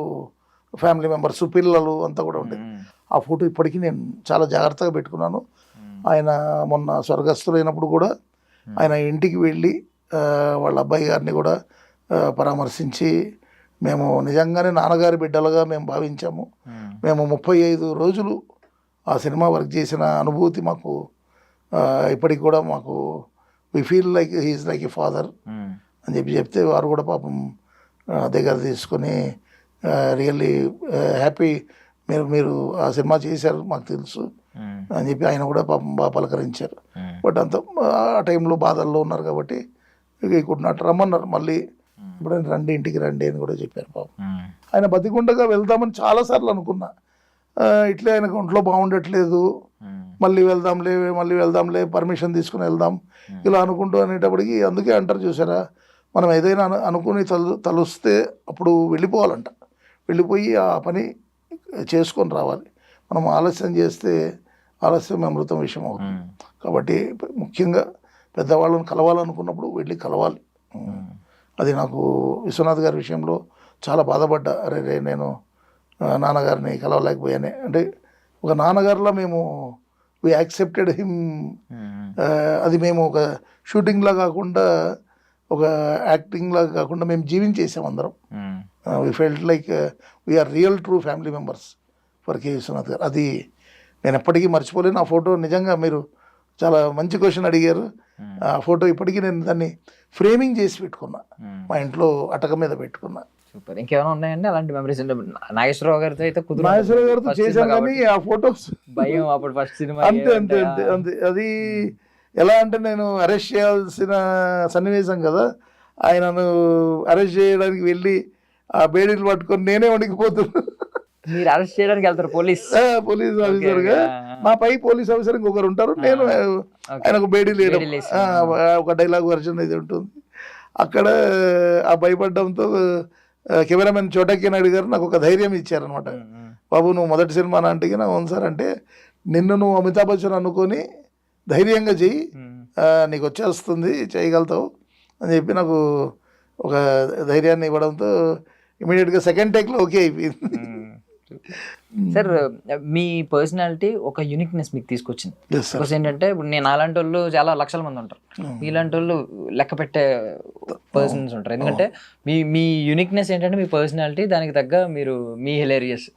ఫ్యామిలీ మెంబర్స్, పిల్లలు అంతా కూడా ఉండేది. ఆ ఫోటో ఇప్పటికీ నేను చాలా జాగ్రత్తగా పెట్టుకున్నాను. ఆయన మొన్న స్వర్గస్థులైనప్పుడు కూడా ఆయన ఇంటికి వెళ్ళి వాళ్ళ అబ్బాయి గారిని కూడా పరామర్శించి మేము నిజంగానే నాన్నగారి బిడ్డలుగా మేము భావించాము. మేము 35 రోజులు ఆ సినిమా వర్క్ చేసిన అనుభూతి మాకు ఇప్పటికి కూడా మాకు we feel like he's like a father అని చెప్తే వారు కూడా పాపం దగ్గర తీసుకొని రియల్లీ హ్యాపీ, మీరు ఆ సినిమా చేశారు మాకు తెలుసు అని చెప్పి ఆయన కూడా పాపం బాగా పలకరించారు. బట్ అంత ఆ టైంలో బాధల్లో ఉన్నారు కాబట్టి కుడ్ నాట్ రమ్మన్నారు, మళ్ళీ ఇప్పుడు రండి ఇంటికి రండి అని కూడా చెప్పారు. పాపం ఆయన బతికుండగా వెళ్దామని చాలాసార్లు అనుకున్నా, ఇట్లే ఆయనకు ఒంట్లో బాగుండట్లేదు, మళ్ళీ వెళ్దాంలే పర్మిషన్ తీసుకుని వెళ్దాం ఇలా అనుకుంటూ అనేటప్పటికి, అందుకే అంటారు చూసారా, మనం ఏదైనా అనుకుని తలుస్తే అప్పుడు వెళ్ళిపోవాలంట, వెళ్ళిపోయి ఆ పని చేసుకొని రావాలి. మనం ఆలస్యం చేస్తే ఆలస్యం అమృతం విషయం అవుతుంది. కాబట్టి ముఖ్యంగా పెద్దవాళ్ళని కలవాలనుకున్నప్పుడు వెళ్ళి కలవాలి. అది నాకు విశ్వనాథ్ గారి విషయంలో చాలా బాధపడ్డా, అరే నేను నాన్నగారిని కలవలేకపోయానే. అంటే ఒక నాన్నగారిలో మేము వి యాక్సెప్టెడ్ హిమ్. అది మేము ఒక షూటింగ్లా కాకుండా, ఒక యాక్టింగ్లా కాకుండా మేము జీవించేసాం అందరం. We felt like we are real true family members for K Vishwanath garu. అది నేను ఎప్పటికీ మర్చిపోలేను. ఆ ఫోటో నిజంగా మీరు చాలా మంచి క్వశ్చన్ అడిగారు. ఆ ఫోటో ఇప్పటికీ నేను దాన్ని ఫ్రేమింగ్ చేసి పెట్టుకున్నా, మా ఇంట్లో అటక మీద పెట్టుకున్నా.
సూపర్. ఇంకేమైనా ఉన్నాయండి అలాంటి మెమరీస్? నాగేశ్వరరావు గారితో అయితే
నాగేశ్వరరావు గారితో చేశాను కానీ ఆ ఫొటోస్
భయం అప్పుడు ఫస్ట్ సినిమా.
అంతే. అది ఎలా అంటే నేను అరెస్ట్ చేయాల్సిన సన్నివేశం కదా, ఆయనను అరెస్ట్ చేయడానికి వెళ్ళి ఆ బేడీలు పట్టుకొని నేనే వణికిపోతున్నా.
మీరు అరెస్ట్ చేయడానికి వెళ్తారు పోలీస్
ఆఫీసర్గా, నా పై పోలీస్ ఆఫీసర్ ఇంకొకరు ఉంటారు, నేను ఆయనకు బేడీలు వేయడం, ఒక డైలాగ్ వర్షన్ ఇది ఉంటుంది. అక్కడ ఆ భయపడడంతో కెమెరామెన్ చోటకి నాయుడు గారు నాకు ఒక ధైర్యం ఇచ్చారనమాట. బాబు నువ్వు మొదటి సినిమా నాంటికి నా అవును సార్ అంటే, నిన్ను నువ్వు అమితాబ్ బచ్చన్ అనుకొని ధైర్యంగా చెయ్యి, నీకు వచ్చేస్తుంది, చేయగలుగుతావు అని చెప్పి నాకు ఒక ధైర్యాన్ని ఇవ్వడంతో ఇమీడియట్గా సెకండ్ టేక్లో ఓకే అయిపోయింది.
సార్ మీ పర్సనాలిటీ ఒక యూనిక్నెస్ మీకు తీసుకొచ్చింది.
Yes, sir.
బికాస్ ఏంటంటే ఇప్పుడు నేను అలాంటి వాళ్ళు చాలా లక్షల మంది ఉంటారు, ఇలాంటి వాళ్ళు లెక్క పెట్టే పర్సన్స్ ఉంటారు. ఎందుకంటే మీ యూనిక్నెస్ ఏంటంటే మీ పర్సనాలిటీ, దానికి తగ్గ మీరు మీ హిలేరియస్.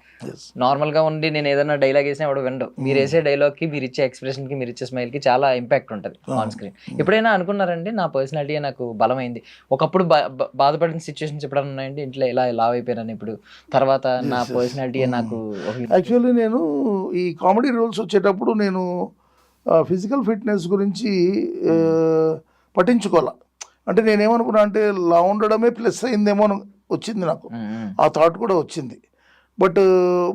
నార్మల్గా ఉండి నేను ఏదైనా డైలాగ్ వేసినా ఎవడో వినడు, మీరు వేసే డైలాగ్కి, మీరు ఇచ్చే ఎక్స్ప్రెషన్కి, మీరు ఇచ్చే స్మైల్కి చాలా ఇంపాక్ట్ ఉంటుంది ఆన్ స్క్రీన్. ఎప్పుడైనా అనుకున్నారండి నా పర్సనాలిటీ నాకు బలమైంది? ఒకప్పుడు బాధపడిన సిచ్యువేషన్స్ ఎప్పుడైనా ఉన్నాయండి, ఇంట్లో ఇలా లావ్ అయిపోయాను, ఇప్పుడు తర్వాత నా పర్సనాలిటీ నాకు
యాక్చువల్లీ నేను ఈ కామెడీ రోల్స్ వచ్చేటప్పుడు నేను ఫిజికల్ ఫిట్నెస్ గురించి పట్టించుకోవాలా. అంటే నేనేమనుకున్నా అంటే లా ఉండడమే ప్లస్ అయిందేమో అని వచ్చింది నాకు, ఆ థాట్ కూడా వచ్చింది. బట్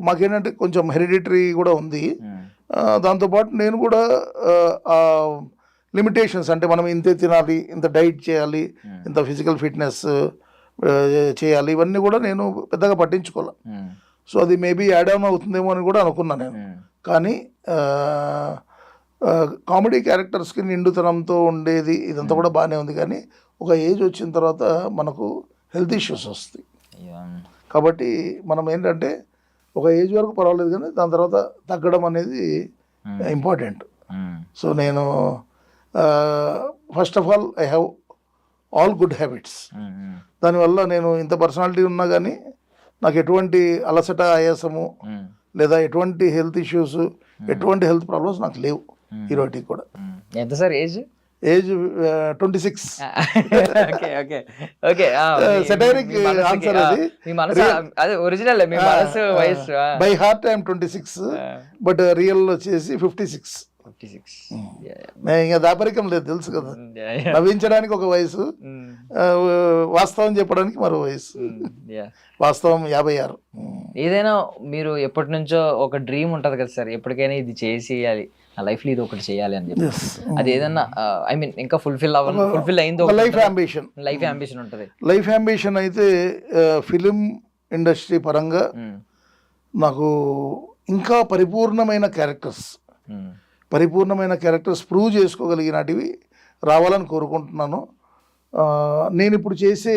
మాకేంటంటే కొంచెం హెరిడిటరీ కూడా ఉంది. దాంతోపాటు నేను కూడా లిమిటేషన్స్, అంటే మనం ఇంతే తినాలి, ఇంత డైట్ చేయాలి, ఇంత ఫిజికల్ ఫిట్నెస్ చేయాలి, ఇవన్నీ కూడా నేను పెద్దగా పట్టించుకోవాలి. సో అది మేబీ యాడ్ ఆన్ అవుతుందేమో అని కూడా అనుకున్నాను నేను. కానీ కామెడీ క్యారెక్టర్స్కి నిండుతనంతో ఉండేది ఇదంతా కూడా బాగానే ఉంది. కానీ ఒక ఏజ్ వచ్చిన తర్వాత మనకు హెల్త్ ఇష్యూస్ వస్తాయి. కాబట్టి మనం ఏంటంటే ఒక ఏజ్ వరకు పర్వాలేదు, కానీ దాని తర్వాత తగ్గడం అనేది ఇంపార్టెంట్. సో నేను first of all I have all good habits. దానివల్ల నేను ఇంత పర్సనాలిటీ ఉన్నా కానీ నాకు ఎటువంటి అలసట, ఆయాసము లేదా ఎటువంటి హెల్త్ ఇష్యూస్, ఎటువంటి హెల్త్ ప్రాబ్లమ్స్ నాకు లేవు ఈరోటికి కూడా.
ఎంత sir age?
Age 26. Satirical answer అది. By heart I'm 26, but real వచ్చేసి 56. ఇంకా దాపరికం లేదు, తెలుసు కదా. నవ్వించడానికి ఒక వయసు, వాస్తవం చెప్పడానికి మరో వయసు. వాస్తవం 56.
ఏదైనా మీరు ఎప్పటి నుంచో ఒక డ్రీమ్ ఉంటది కదా సార్, ఎప్పటికైనా ఇది చేసేయాలి, నా లైఫ్ లో ఇది ఒకటి చేయాలి అని చెప్పి, అది ఏదన్నా ఐ మీన్ ఇంకా ఫుల్ఫిల్ అయిందో
లైఫ్ అంబిషన్
ఉంటది.
లైఫ్ అంబిషన్ అయితే ఫిలిం ఇండస్ట్రీ పరంగా నాకు ఇంకా పరిపూర్ణమైన క్యారెక్టర్స్ ప్రూవ్ చేసుకోగలిగినటివి రావాలని కోరుకుంటున్నాను. నేను ఇప్పుడు చేసే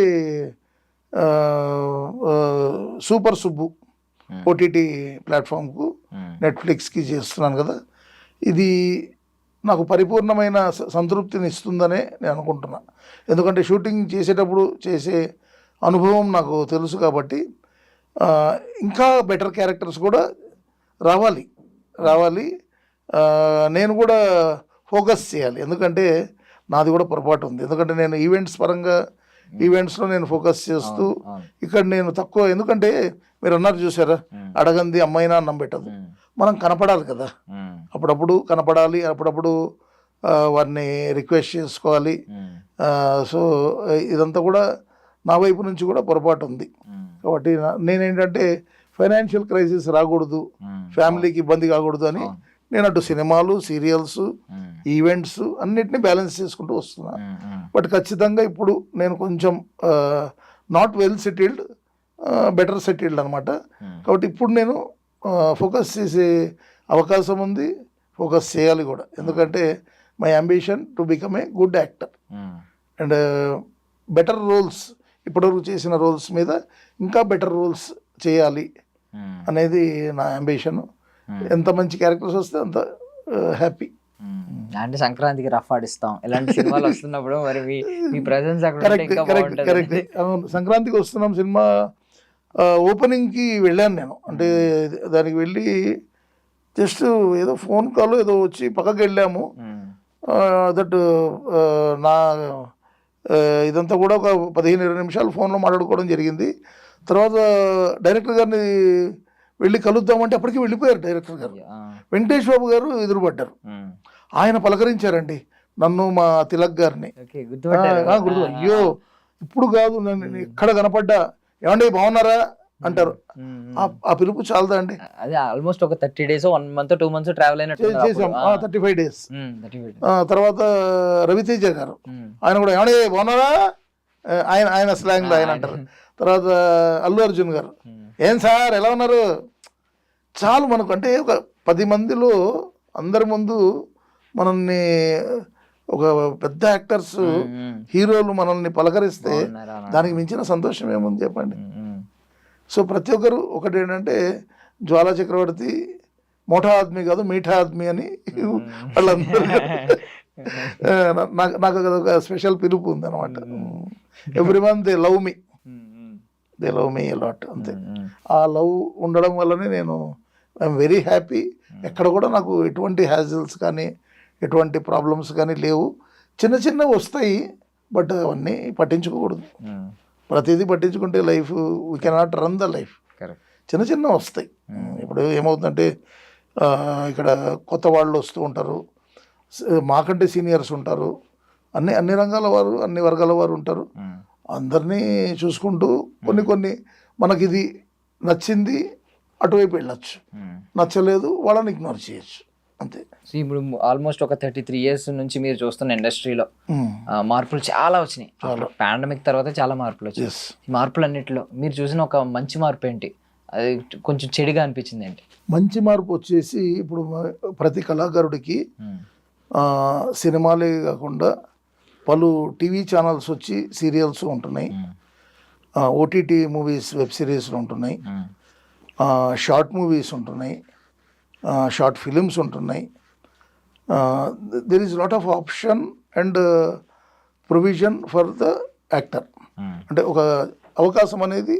సూపర్ సుబ్బు ఓటీటీ ప్లాట్ఫామ్కు, నెట్ఫ్లిక్స్కి చేస్తున్నాను కదా, ఇది నాకు పరిపూర్ణమైన సంతృప్తిని ఇస్తుందనే నేను అనుకుంటున్నా. ఎందుకంటే షూటింగ్ చేసేటప్పుడు చేసే అనుభవం నాకు తెలుసు కాబట్టి ఇంకా బెటర్ క్యారెక్టర్స్ కూడా రావాలి. నేను కూడా ఫోకస్ చేయాలి, ఎందుకంటే నాది కూడా పొరపాటు ఉంది. ఎందుకంటే నేను ఈవెంట్స్లో నేను ఫోకస్ చేస్తూ ఇక్కడ నేను తక్కువ, ఎందుకంటే మీరు అన్నారు చూసారా, అడగంది అమ్మైనా అన్నం పెట్టదు. మనం కనపడాలి కదా, అప్పుడప్పుడు కనపడాలి, అప్పుడప్పుడు వారిని రిక్వెస్ట్ చేసుకోవాలి. సో ఇదంతా కూడా నా వైపు నుంచి కూడా పొరపాటు ఉంది. కాబట్టి నేనేంటంటే ఫైనాన్షియల్ క్రైసిస్ రాకూడదు, ఫ్యామిలీకి ఇబ్బంది కాకూడదు అని నేను అటు సినిమాలు, సీరియల్స్, ఈవెంట్స్ అన్నిటినీ బ్యాలెన్స్ చేసుకుంటూ వస్తున్నా. బట్ ఖచ్చితంగా ఇప్పుడు నేను కొంచెం not well settled, better settled అనమాట. కాబట్టి ఇప్పుడు నేను ఫోకస్ చేసే అవకాశం ఉంది, ఫోకస్ చేయాలి కూడా. ఎందుకంటే my ambition to become a good actor and better roles, ఇప్పటివరకు చేసిన రోల్స్ మీద ఇంకా బెటర్ రోల్స్ చేయాలి అనేది నా అంబిషన్. ఎంత మంచి క్యారెక్టర్స్ వస్తే అంత హ్యాపీ.
అంటే సంక్రాంతికి రఫ్ ఆడిస్తాం ఇలాంటి సినిమాలు వస్తున్నప్పుడు మరి మీ ప్రెజెన్స్
కరెక్ట్. అవును, సంక్రాంతికి వస్తున్నాం సినిమా ఓపెనింగ్కి వెళ్ళాను నేను. అంటే దానికి వెళ్ళి జస్ట్ ఏదో ఫోన్ కాల్ ఏదో వచ్చి పక్కకి వెళ్ళాము. దట్ నా ఇదంతా కూడా ఒక 15-20 నిమిషాలు ఫోన్లో మాట్లాడుకోవడం జరిగింది. తర్వాత డైరెక్టర్ గారిని వెళ్ళి కలుద్దామంటే అప్పటికి వెళ్ళిపోయారు డైరెక్టర్ గారు. వెంకటేష్ బాబు గారు ఎదురుపడ్డారు. ఆయన పలకరించారండి నన్ను, మా తిలక్ గారిని. అయ్యో ఇప్పుడు కాదు, నన్ను ఎక్కడ కనపడ్డా ఏమండి బాగున్నారా అంటారు. ఆ పిలుపు చాలదా అండి.
అదే ఆల్మోస్ట్ ఒక 30 days 1 month 2 months ట్రావెల్ అయినట్టు
చేసాం. 35 days. తర్వాత రవితేజ గారు, ఆయన కూడా ఏమండి బాగున్నారా, ఆయన స్లాంగ్లో ఆయన అంటారు. తర్వాత అల్లు అర్జున్ గారు, ఏం సార్ ఎలా ఉన్నారు. చాలు మనకు, అంటే ఒక 10 మందిలో అందరి ముందు మనల్ని, ఒక పెద్ద యాక్టర్స్, హీరోలు మనల్ని పలకరిస్తే దానికి మించిన సంతోషం ఏముంది చెప్పండి. సో ప్రతి ఒక్కరు ఒకటి ఏంటంటే జ్వాలా చక్రవర్తి మోఠా ఆద్మీ కాదు మీఠా ఆద్మీ అని వాళ్ళందరూ నాకు ఒక స్పెషల్ పిలుపు ఉంది అనమాట. Everyone they love me, they love me a lot అంతే. ఆ లవ్ ఉండడం వల్లనే నేను ఐఎమ్ వెరీ హ్యాపీ. ఎక్కడ కూడా నాకు ఎటువంటి హ్యాజిల్స్ కానీ ఎటువంటి ప్రాబ్లమ్స్ కానీ లేవు. చిన్న చిన్నవి వస్తాయి, బట్ అవన్నీ పట్టించుకోకూడదు. ప్రతిదీ పట్టించుకుంటే life we cannot run the life. చిన్న చిన్న వస్తాయి. ఇప్పుడు ఏమవుతుందంటే ఇక్కడ కొత్త వాళ్ళు వస్తూ ఉంటారు, మాకంటే సీనియర్స్ ఉంటారు, అన్ని రంగాల వారు, అన్ని వర్గాల వారు ఉంటారు. అందరినీ చూసుకుంటూ కొన్ని మనకి ఇది నచ్చింది అటువైపు వెళ్ళచ్చు, నచ్చలేదు వాళ్ళని ఇగ్నోర్ చేయొచ్చు అంతే.
సో ఇప్పుడు ఆల్మోస్ట్ ఒక 33 years నుంచి మీరు చూస్తున్న ఇండస్ట్రీలో మార్పులు చాలా వచ్చినాయి. పాండమిక్ తర్వాత చాలా మార్పులు వచ్చాయి. ఈ మార్పులు అన్నింటిలో మీరు చూసిన ఒక మంచి మార్పు ఏంటి, అది కొంచెం చెడుగా అనిపించింది ఏంటి?
మంచి మార్పు వచ్చేసి ఇప్పుడు ప్రతి కళాకారుడికి సినిమాలే కాకుండా పలు టీవీ ఛానల్స్ వచ్చి సీరియల్స్ ఉంటున్నాయి, ఓటీటీ మూవీస్ వెబ్ సిరీస్లు ఉంటున్నాయి, షార్ట్ మూవీస్ ఉంటున్నాయి, షార్ట్ ఫిలిమ్స్ ఉంటున్నాయి. There is lot of option and provision for the actor. అంటే ఒక అవకాశం అనేది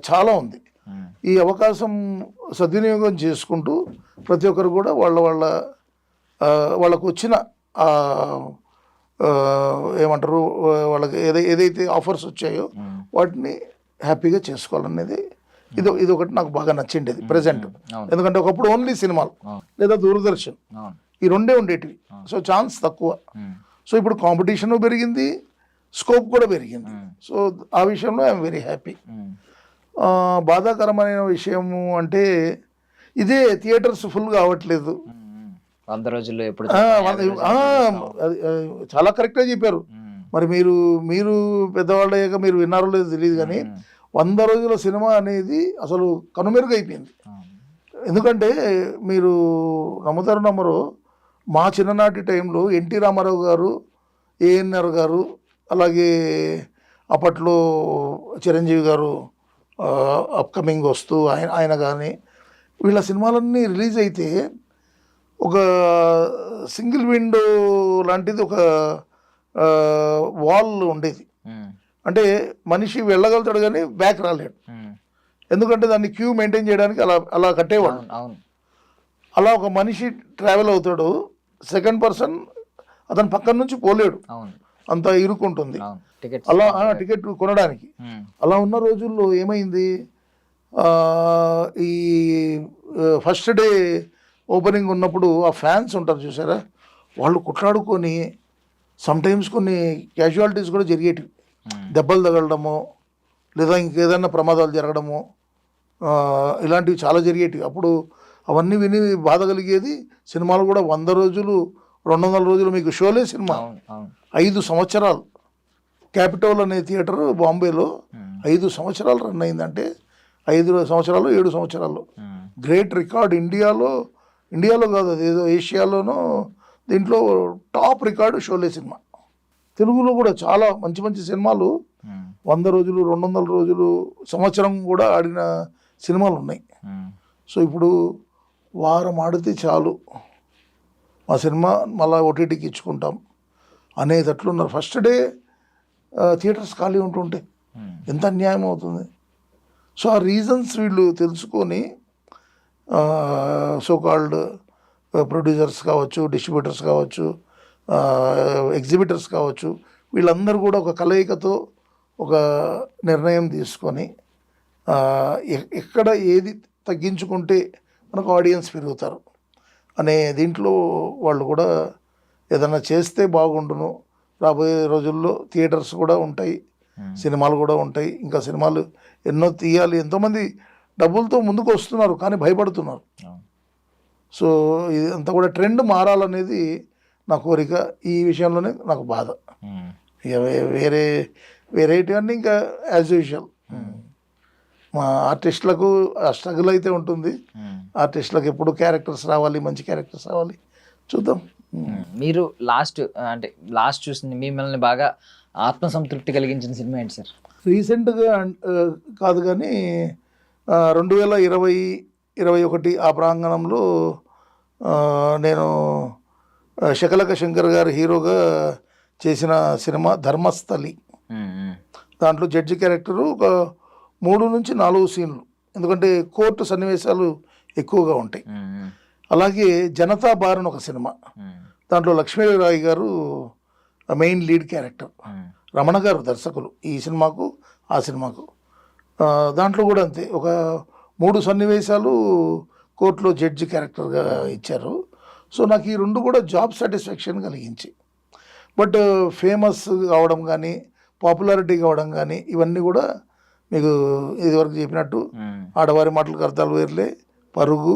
చాలా ఉంది. ఈ అవకాశం సద్వినియోగం చేసుకుంటూ ప్రతి ఒక్కరు కూడా వాళ్ళకు వచ్చిన ఏమంటారు, వాళ్ళకి ఏదైతే ఆఫర్స్ వచ్చాయో వాటిని హ్యాపీగా చేసుకోవాలనేది ఇది ఒకటి నాకు బాగా నచ్చిండేది ప్రజెంట్. ఎందుకంటే ఒకప్పుడు ఓన్లీ సినిమాలు లేదా దూరదర్శన్ ఈ రెండే ఉండేటివి, సో ఛాన్స్ తక్కువ. సో ఇప్పుడు కాంపిటీషన్ పెరిగింది, స్కోప్ కూడా పెరిగింది. సో ఆ విషయంలో ఐఎమ్ వెరీ హ్యాపీ. బాధాకరమైన విషయము అంటే ఇదే, థియేటర్స్ ఫుల్ కావట్లేదు.
100 రోజుల్లో ఎప్పుడు
చాలా కరెక్ట్గా చెప్పారు. మరి మీరు పెద్దవాళ్ళు అయ్యాక మీరు విన్నారో లేదో తెలియదు, కానీ 100 రోజుల సినిమా అనేది అసలు కనుమెరుగైపోయింది. ఎందుకంటే మీరు నమ్ముతారు నమ్మరు, మా చిన్ననాటి టైంలో ఎన్టీ రామారావు గారు, ఏఎన్ఆర్ గారు, అలాగే అప్పట్లో చిరంజీవి గారు అప్కమింగ్ వస్తూ ఆయన కానీ వీళ్ళ సినిమాలన్నీ రిలీజ్ అయితే ఒక సింగిల్ విండో లాంటిది ఒక వాల్ ఉండేది. అంటే మనిషి వెళ్ళగలుగుతాడు కానీ బ్యాక్ రాలేడు, ఎందుకంటే దాన్ని క్యూ మెయింటైన్ చేయడానికి అలా కట్టేవాడు. అలా ఒక మనిషి ట్రావెల్ అవుతాడు, సెకండ్ పర్సన్ అతని పక్కన నుంచి పోలేడు, అంత ఇరుక్కుంటుంది అలా టికెట్ కొనడానికి. అలా ఉన్న రోజుల్లో ఏమైంది, ఈ ఫస్ట్ డే ఓపెనింగ్ ఉన్నప్పుడు ఆ ఫ్యాన్స్ ఉంటారు చూసారా, వాళ్ళు కొట్లాడుకొని సమ్టైమ్స్ కొన్ని క్యాజువాలిటీస్ కూడా జరిగేటివి, దెబ్బలు తగలడము లేదా ఇంకేదైనా ప్రమాదాలు జరగడము, ఇలాంటివి చాలా జరిగేటివి. అప్పుడు అవన్నీ విని బాధ కలిగేది. సినిమాలు కూడా 100 రోజులు 200 రోజులు మీకు షోలే సినిమా 5 సంవత్సరాలు. క్యాపిటల్ అనే థియేటర్ బాంబేలో 5 సంవత్సరాలు రన్ అయిందంటే 5 సంవత్సరాలు 7 సంవత్సరాలు గ్రేట్ రికార్డ్. ఇండియాలో కాదు, అదేదో ఏషియాలోనూ దీంట్లో టాప్ రికార్డు షోలే సినిమా. తెలుగులో కూడా చాలా మంచి మంచి సినిమాలు 100 రోజులు 200 రోజులు సంవత్సరం కూడా ఆడిన సినిమాలు ఉన్నాయి. సో ఇప్పుడు వారం ఆడితే చాలు మా సినిమా మళ్ళీ ఓటీటీకి ఇచ్చుకుంటాం అనేటట్లున్నారు. ఫస్ట్ డే థియేటర్స్ ఖాళీ ఉంటుంటే ఎంత అన్యాయం అవుతుంది. సో ఆ రీజన్స్ వీళ్ళు తెలుసుకొని సో కాల్డ్ ప్రొడ్యూసర్స్ కావచ్చు, డిస్ట్రిబ్యూటర్స్ కావచ్చు, ఎగ్జిబిటర్స్ కావచ్చు, వీళ్ళందరూ కూడా ఒక కలయికతో ఒక నిర్ణయం తీసుకొని ఎక్కడ ఏది తగ్గించుకుంటే మనకు ఆడియన్స్ పెరుగుతారు అనే దీంట్లో వాళ్ళు కూడా ఏదైనా చేస్తే బాగుండును. రాబోయే రోజుల్లో థియేటర్స్ కూడా ఉంటాయి, సినిమాలు కూడా ఉంటాయి, ఇంకా సినిమాలు ఎన్నో తీయాలి. ఎంతోమంది డబ్బులతో ముందుకు వస్తున్నారు కానీ భయపడుతున్నారు. సో ఇదంతా కూడా ట్రెండ్ మారాలనేది నా కోరిక. ఈ విషయంలోనే నాకు బాధ. ఇక వేరేటివన్నీ ఇంకా యాజ్ యూజువల్. మా ఆర్టిస్టులకు స్ట్రగుల్ అయితే ఉంటుంది. ఆర్టిస్టులకు ఎప్పుడు క్యారెక్టర్స్ రావాలి, మంచి క్యారెక్టర్స్ రావాలి, చూద్దాం.
మీరు లాస్ట్ చూసింది మిమ్మల్ని బాగా ఆత్మసంతృప్తి కలిగించిన సినిమా ఏంటి సార్?
రీసెంట్గా కాదు కానీ 2020-21 ఆ ప్రాంగణంలో నేను శకలక శంకర్ గారు హీరోగా చేసిన సినిమా ధర్మస్థలి. దాంట్లో జడ్జి క్యారెక్టరు ఒక 3 నుంచి 4 సీన్లు, ఎందుకంటే కోర్టు సన్నివేశాలు ఎక్కువగా ఉంటాయి. అలాగే జనతా బారన్ ఒక సినిమా, దాంట్లో లక్ష్మీరాయ్ గారు మెయిన్ లీడ్ క్యారెక్టర్, రమణ గారు దర్శకులు ఈ సినిమాకు ఆ సినిమాకు. దాంట్లో కూడా అంతే, ఒక 3 సన్నివేశాలు కోర్టులో జడ్జి క్యారెక్టర్గా ఇచ్చారు. సో నాకు ఈ 2 కూడా జాబ్ సాటిస్ఫాక్షన్ కలిగించి. బట్ ఫేమస్ కావడం కానీ పాపులారిటీ కావడం కానీ ఇవన్నీ కూడా మీకు ఇదివరకు చెప్పినట్టు ఆడవారి మాటలకు అర్థాలు వేర్లే, పరుగు,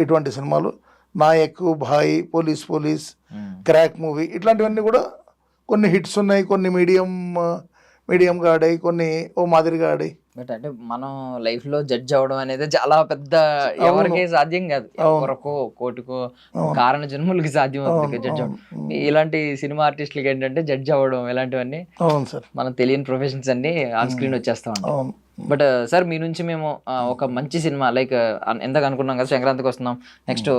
ఇటువంటి సినిమాలు, నాయక్, భాయ్, పోలీస్, క్రాక్ మూవీ, ఇట్లాంటివన్నీ కూడా కొన్ని హిట్స్ ఉన్నాయి, కొన్ని మీడియంగా ఆడాయి, కొన్ని ఓ మాదిరిగా ఆడాయి.
బట్ అంటే మనం లైఫ్ లో జడ్జ్ అవడం అనేది చాలా పెద్ద, ఎవరికి సాధ్యం కాదు, ఎవరికో కోటికో కారణ జన్మలకి సాధ్యం అవుతుంది జడ్జ్ అవ్వడం. ఇలాంటి సినిమా ఆర్టిస్టులకి ఏంటంటే జడ్జ్ అవ్వడం ఇలాంటివన్నీ
అవును సార్,
మనం తెలియని ప్రొఫెషన్స్ అన్ని ఆన్ స్క్రీన్ వచ్చేస్తా ఉంటాం. బట్ సార్ మీ నుంచి మేము ఒక మంచి సినిమా లైక్ ఎంతగా అనుకున్నాం కదా, సంక్రాంతికి వస్తున్నాం, నెక్స్ట్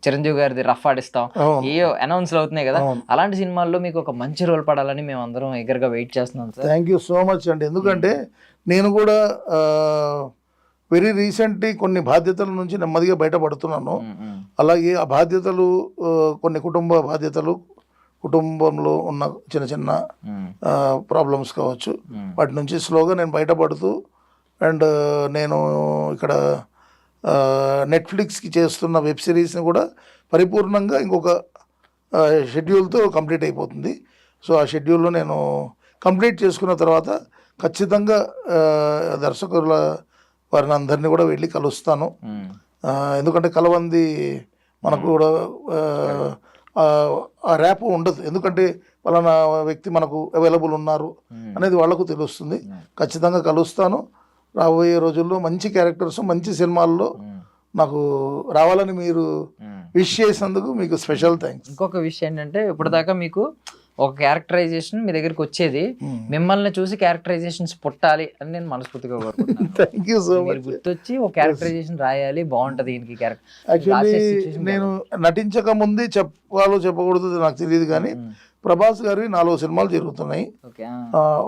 చిరంజీవి గారిది రఫ్ ఆడిస్తాం, ఏ అనౌన్స్ అవుతున్నాయి కదా, అలాంటి సినిమాల్లో మీకు ఒక మంచి రోల్ పడాలని మేము అందరం ఎగర్గా వెయిట్ చేస్తున్నాం sir.
Thank you so much అండి. ఎందుకంటే నేను కూడా వెరీ రీసెంట్లీ కొన్ని బాధ్యతల నుంచి నెమ్మదిగా బయటపడుతున్నాను. అలాగే ఆ బాధ్యతలు కొన్ని కుటుంబ బాధ్యతలు, కుటుంబంలో ఉన్న చిన్న ప్రాబ్లమ్స్ కావచ్చు, వాటి నుంచి స్లోగా నేను బయటపడుతూ, అండ్ నేను ఇక్కడ నెట్ఫ్లిక్స్కి చేస్తున్న వెబ్ సిరీస్ని కూడా పరిపూర్ణంగా ఇంకొక షెడ్యూల్తో కంప్లీట్ అయిపోతుంది. సో ఆ షెడ్యూల్లో నేను కంప్లీట్ చేసుకున్న తర్వాత ఖచ్చితంగా దర్శకుల వారిని అందరినీ కూడా వెళ్ళి కలుస్తాను. ఎందుకంటే కలవంది మనకు కూడా ఆ ర్యాప్ ఉండదు, ఎందుకంటే పలానా వ్యక్తి మనకు అవైలబుల్ ఉన్నారు అనేది వాళ్ళకు తెలుస్తుంది. ఖచ్చితంగా కలుస్తాను. రాబోయే రోజుల్లో మంచి క్యారెక్టర్స్, మంచి సినిమాల్లో నాకు రావాలని మీరు విష్ చేసినందుకు మీకు స్పెషల్ థ్యాంక్స్.
ఇంకొక విషయం ఏంటంటే, ఇప్పటిదాకా మీకు ఒక క్యారెక్టరైజేషన్ మీ దగ్గరికి వచ్చేది, మిమ్మల్ని చూసి క్యారెక్టరైజేషన్స్ పుట్టాలి అని నేను మనస్ఫూర్తిగా కోరుకుంటున్నాను.
Thank you so much.
గుర్తొచ్చి ఒక క్యారెక్టరైజేషన్ రాయాలి, బాగుంటది దీనికి క్యారెక్టర్.
యాక్చువల్లీ నేను నటించక ముందే చెప్పాలో చెప్పకూడదు నాకు తెలియదు, కానీ ప్రభాస్ గారి 4 సినిమాలు జరుగుతున్నాయి.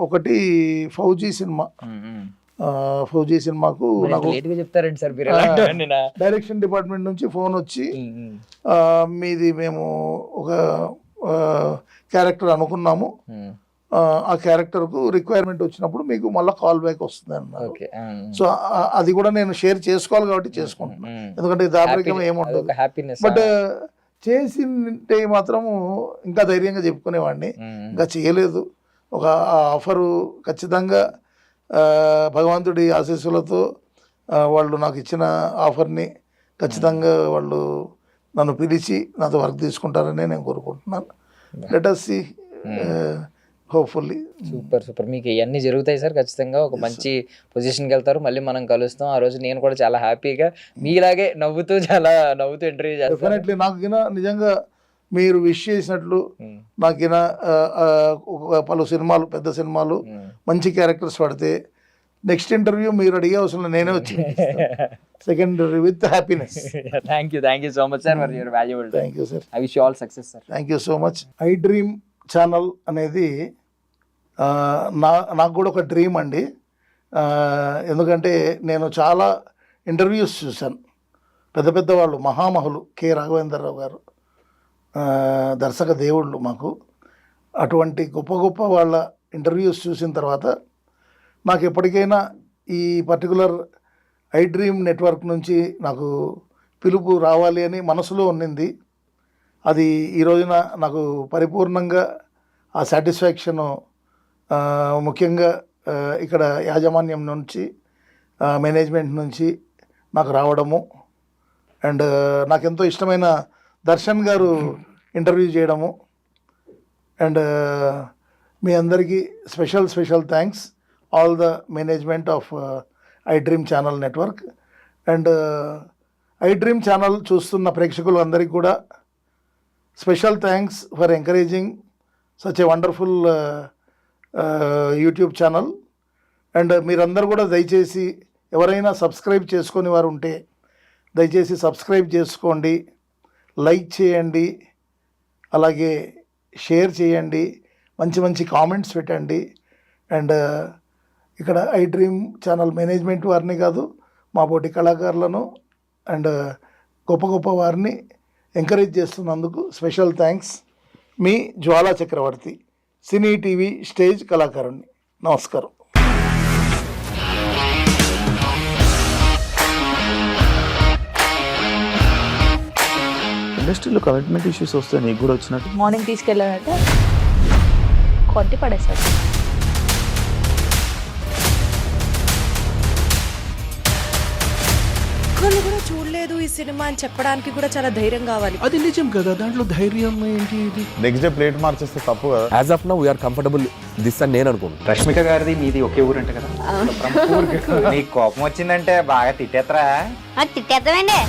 ఒకటి ఫౌజీ సినిమా. ఫౌజీ సినిమాకు నాకు
చెప్తారండి సార్,
డైరెక్షన్ డిపార్ట్మెంట్ నుంచి ఫోన్ వచ్చి మీది మేము ఒక క్యారెక్టర్ అనుకున్నాము, ఆ క్యారెక్టర్కు రిక్వైర్మెంట్ వచ్చినప్పుడు మీకు మళ్ళీ కాల్ బ్యాక్ వస్తుంది అన్నారు. సో అది కూడా నేను షేర్ చేసుకోవాలి కాబట్టి చేసుకుంటున్నాను, ఎందుకంటే దాపరికం ఏముండదు. బట్ చేసింటే మాత్రము ఇంకా ధైర్యంగా చెప్పుకునేవాడిని, ఇంకా చేయలేదు. ఒక ఆఫరు ఖచ్చితంగా భగవంతుడి ఆశీస్సులతో వాళ్ళు నాకు ఇచ్చిన ఆఫర్ని ఖచ్చితంగా వాళ్ళు నన్ను పిలిచి నాతో వర్క్ తీసుకుంటారని నేను కోరుకుంటున్నాను. Let us see, hopefully.
Super. మీకు ఇవన్నీ జరుగుతాయి సార్, ఖచ్చితంగా ఒక మంచి పొజిషన్కి వెళ్తారు, మళ్ళీ మనం కలుస్తాం. ఆ రోజు నేను కూడా చాలా హ్యాపీగా మీలాగే నవ్వుతూ ఇంటర్వ్యూ చేస్తాను.
డెఫినెట్లీ నాకు నిజంగా మీరు విష్ చేసినట్లు నాకు పలు సినిమాలు, పెద్ద సినిమాలు, మంచి క్యారెక్టర్స్ పడితే నెక్స్ట్ ఇంటర్వ్యూ మీరు అడిగే అవసరం నేనే వచ్చి second interview with happiness.
Thank you so much sir for your valuable time.
Thank you sir.
I wish you all success sir.
Thank you so much. I dream channel అనేది నాకు కూడా ఒక డ్రీమ్ అండి. ఎందుకంటే నేను చాలా ఇంటర్వ్యూస్ చూశాను, పెద్ద వాళ్ళు, మహామహులు, కె రాఘవేంద్రరావు గారు దర్శక దేవుళ్ళు మాకు. అటువంటి గొప్ప వాళ్ళ ఇంటర్వ్యూస్ చూసిన తర్వాత నాకు ఎప్పటికైనా ఈ పర్టికులర్ ఐ డ్రీమ్ నెట్వర్క్ నుంచి నాకు పిలుపు రావాలి అని మనసులో ఉన్నింది. అది ఈ రోజున నాకు పరిపూర్ణంగా ఆ సాటిస్ఫాక్షను, ముఖ్యంగా ఇక్కడ యాజమాన్యం నుంచి, మేనేజ్మెంట్ నుంచి నాకు రావడము, అండ్ నాకెంతో ఇష్టమైన దర్శన్ గారు ఇంటర్వ్యూ చేయడము, అండ్ మీ అందరికీ special thanks, all the management of I dream channel network. And I dream channel చూస్తున్న ప్రేక్షకులు అందరికీ కూడా special thanks for encouraging such a wonderful YouTube channel. And మీరందరూ కూడా దయచేసి ఎవరైనా సబ్స్క్రైబ్ చేసుకొని వారు ఉంటే దయచేసి సబ్స్క్రైబ్ చేసుకోండి, లైక్ చేయండి, అలాగే షేర్ చేయండి, మంచి మంచి కామెంట్స్ పెట్టండి. అండ్ ఇక్కడ ఐ డ్రీమ్ ఛానల్ మేనేజ్మెంట్ వారిని కాదు, మా బోటి కళాకారులను అండ్ గొప్ప గొప్ప వారిని ఎంకరేజ్ చేస్తున్నందుకు స్పెషల్ థ్యాంక్స్. మీ జ్వాలా చక్రవర్తి, సినీ టీవీ స్టేజ్ కళాకారుణ్ణి. నమస్కారం.
ఇండస్ట్రీలో కమిట్మెంట్ ఇష్యూస్ వస్తే నీకు కూడా వచ్చినట్టు?
మార్నింగ్ తీసుకెళ్ళాడంటే కొట్టి పడేస్తాడు.
ఒక్కళ్ళు కూడా చూడలేదు ఈ సినిమా అని చెప్పడానికి కూడా చాలా ధైర్యం కావాలి.
అది నిజం కదా, దాంట్లో ధైర్యం ఏంటి? ఇది
నెక్స్ట్ డే ప్లేట్ మార్చేస్తే తప్పు కదా.
As of now we are comfortable this అని నేను అనుకుంటున్నాను.
రష్మిక గారిది మీది ఒకే ఊరంట కదా? నీకు కోపం వచ్చిందంటే బాగా తిట్టేత్తరా?
తిట్టేద్దామండి.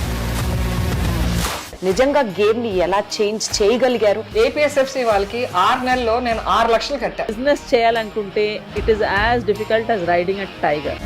నిజంగా గేమ్ ని ఎలా చేంజ్ చేయగలిగారు?
ఏపీఎస్ఎఫ్సి వాళ్ళకి 6 నెలల్లో నేను 6 లక్షలు కట్టా.
బిజినెస్ చేయాలనుకుంటే it is as difficult as riding a tiger.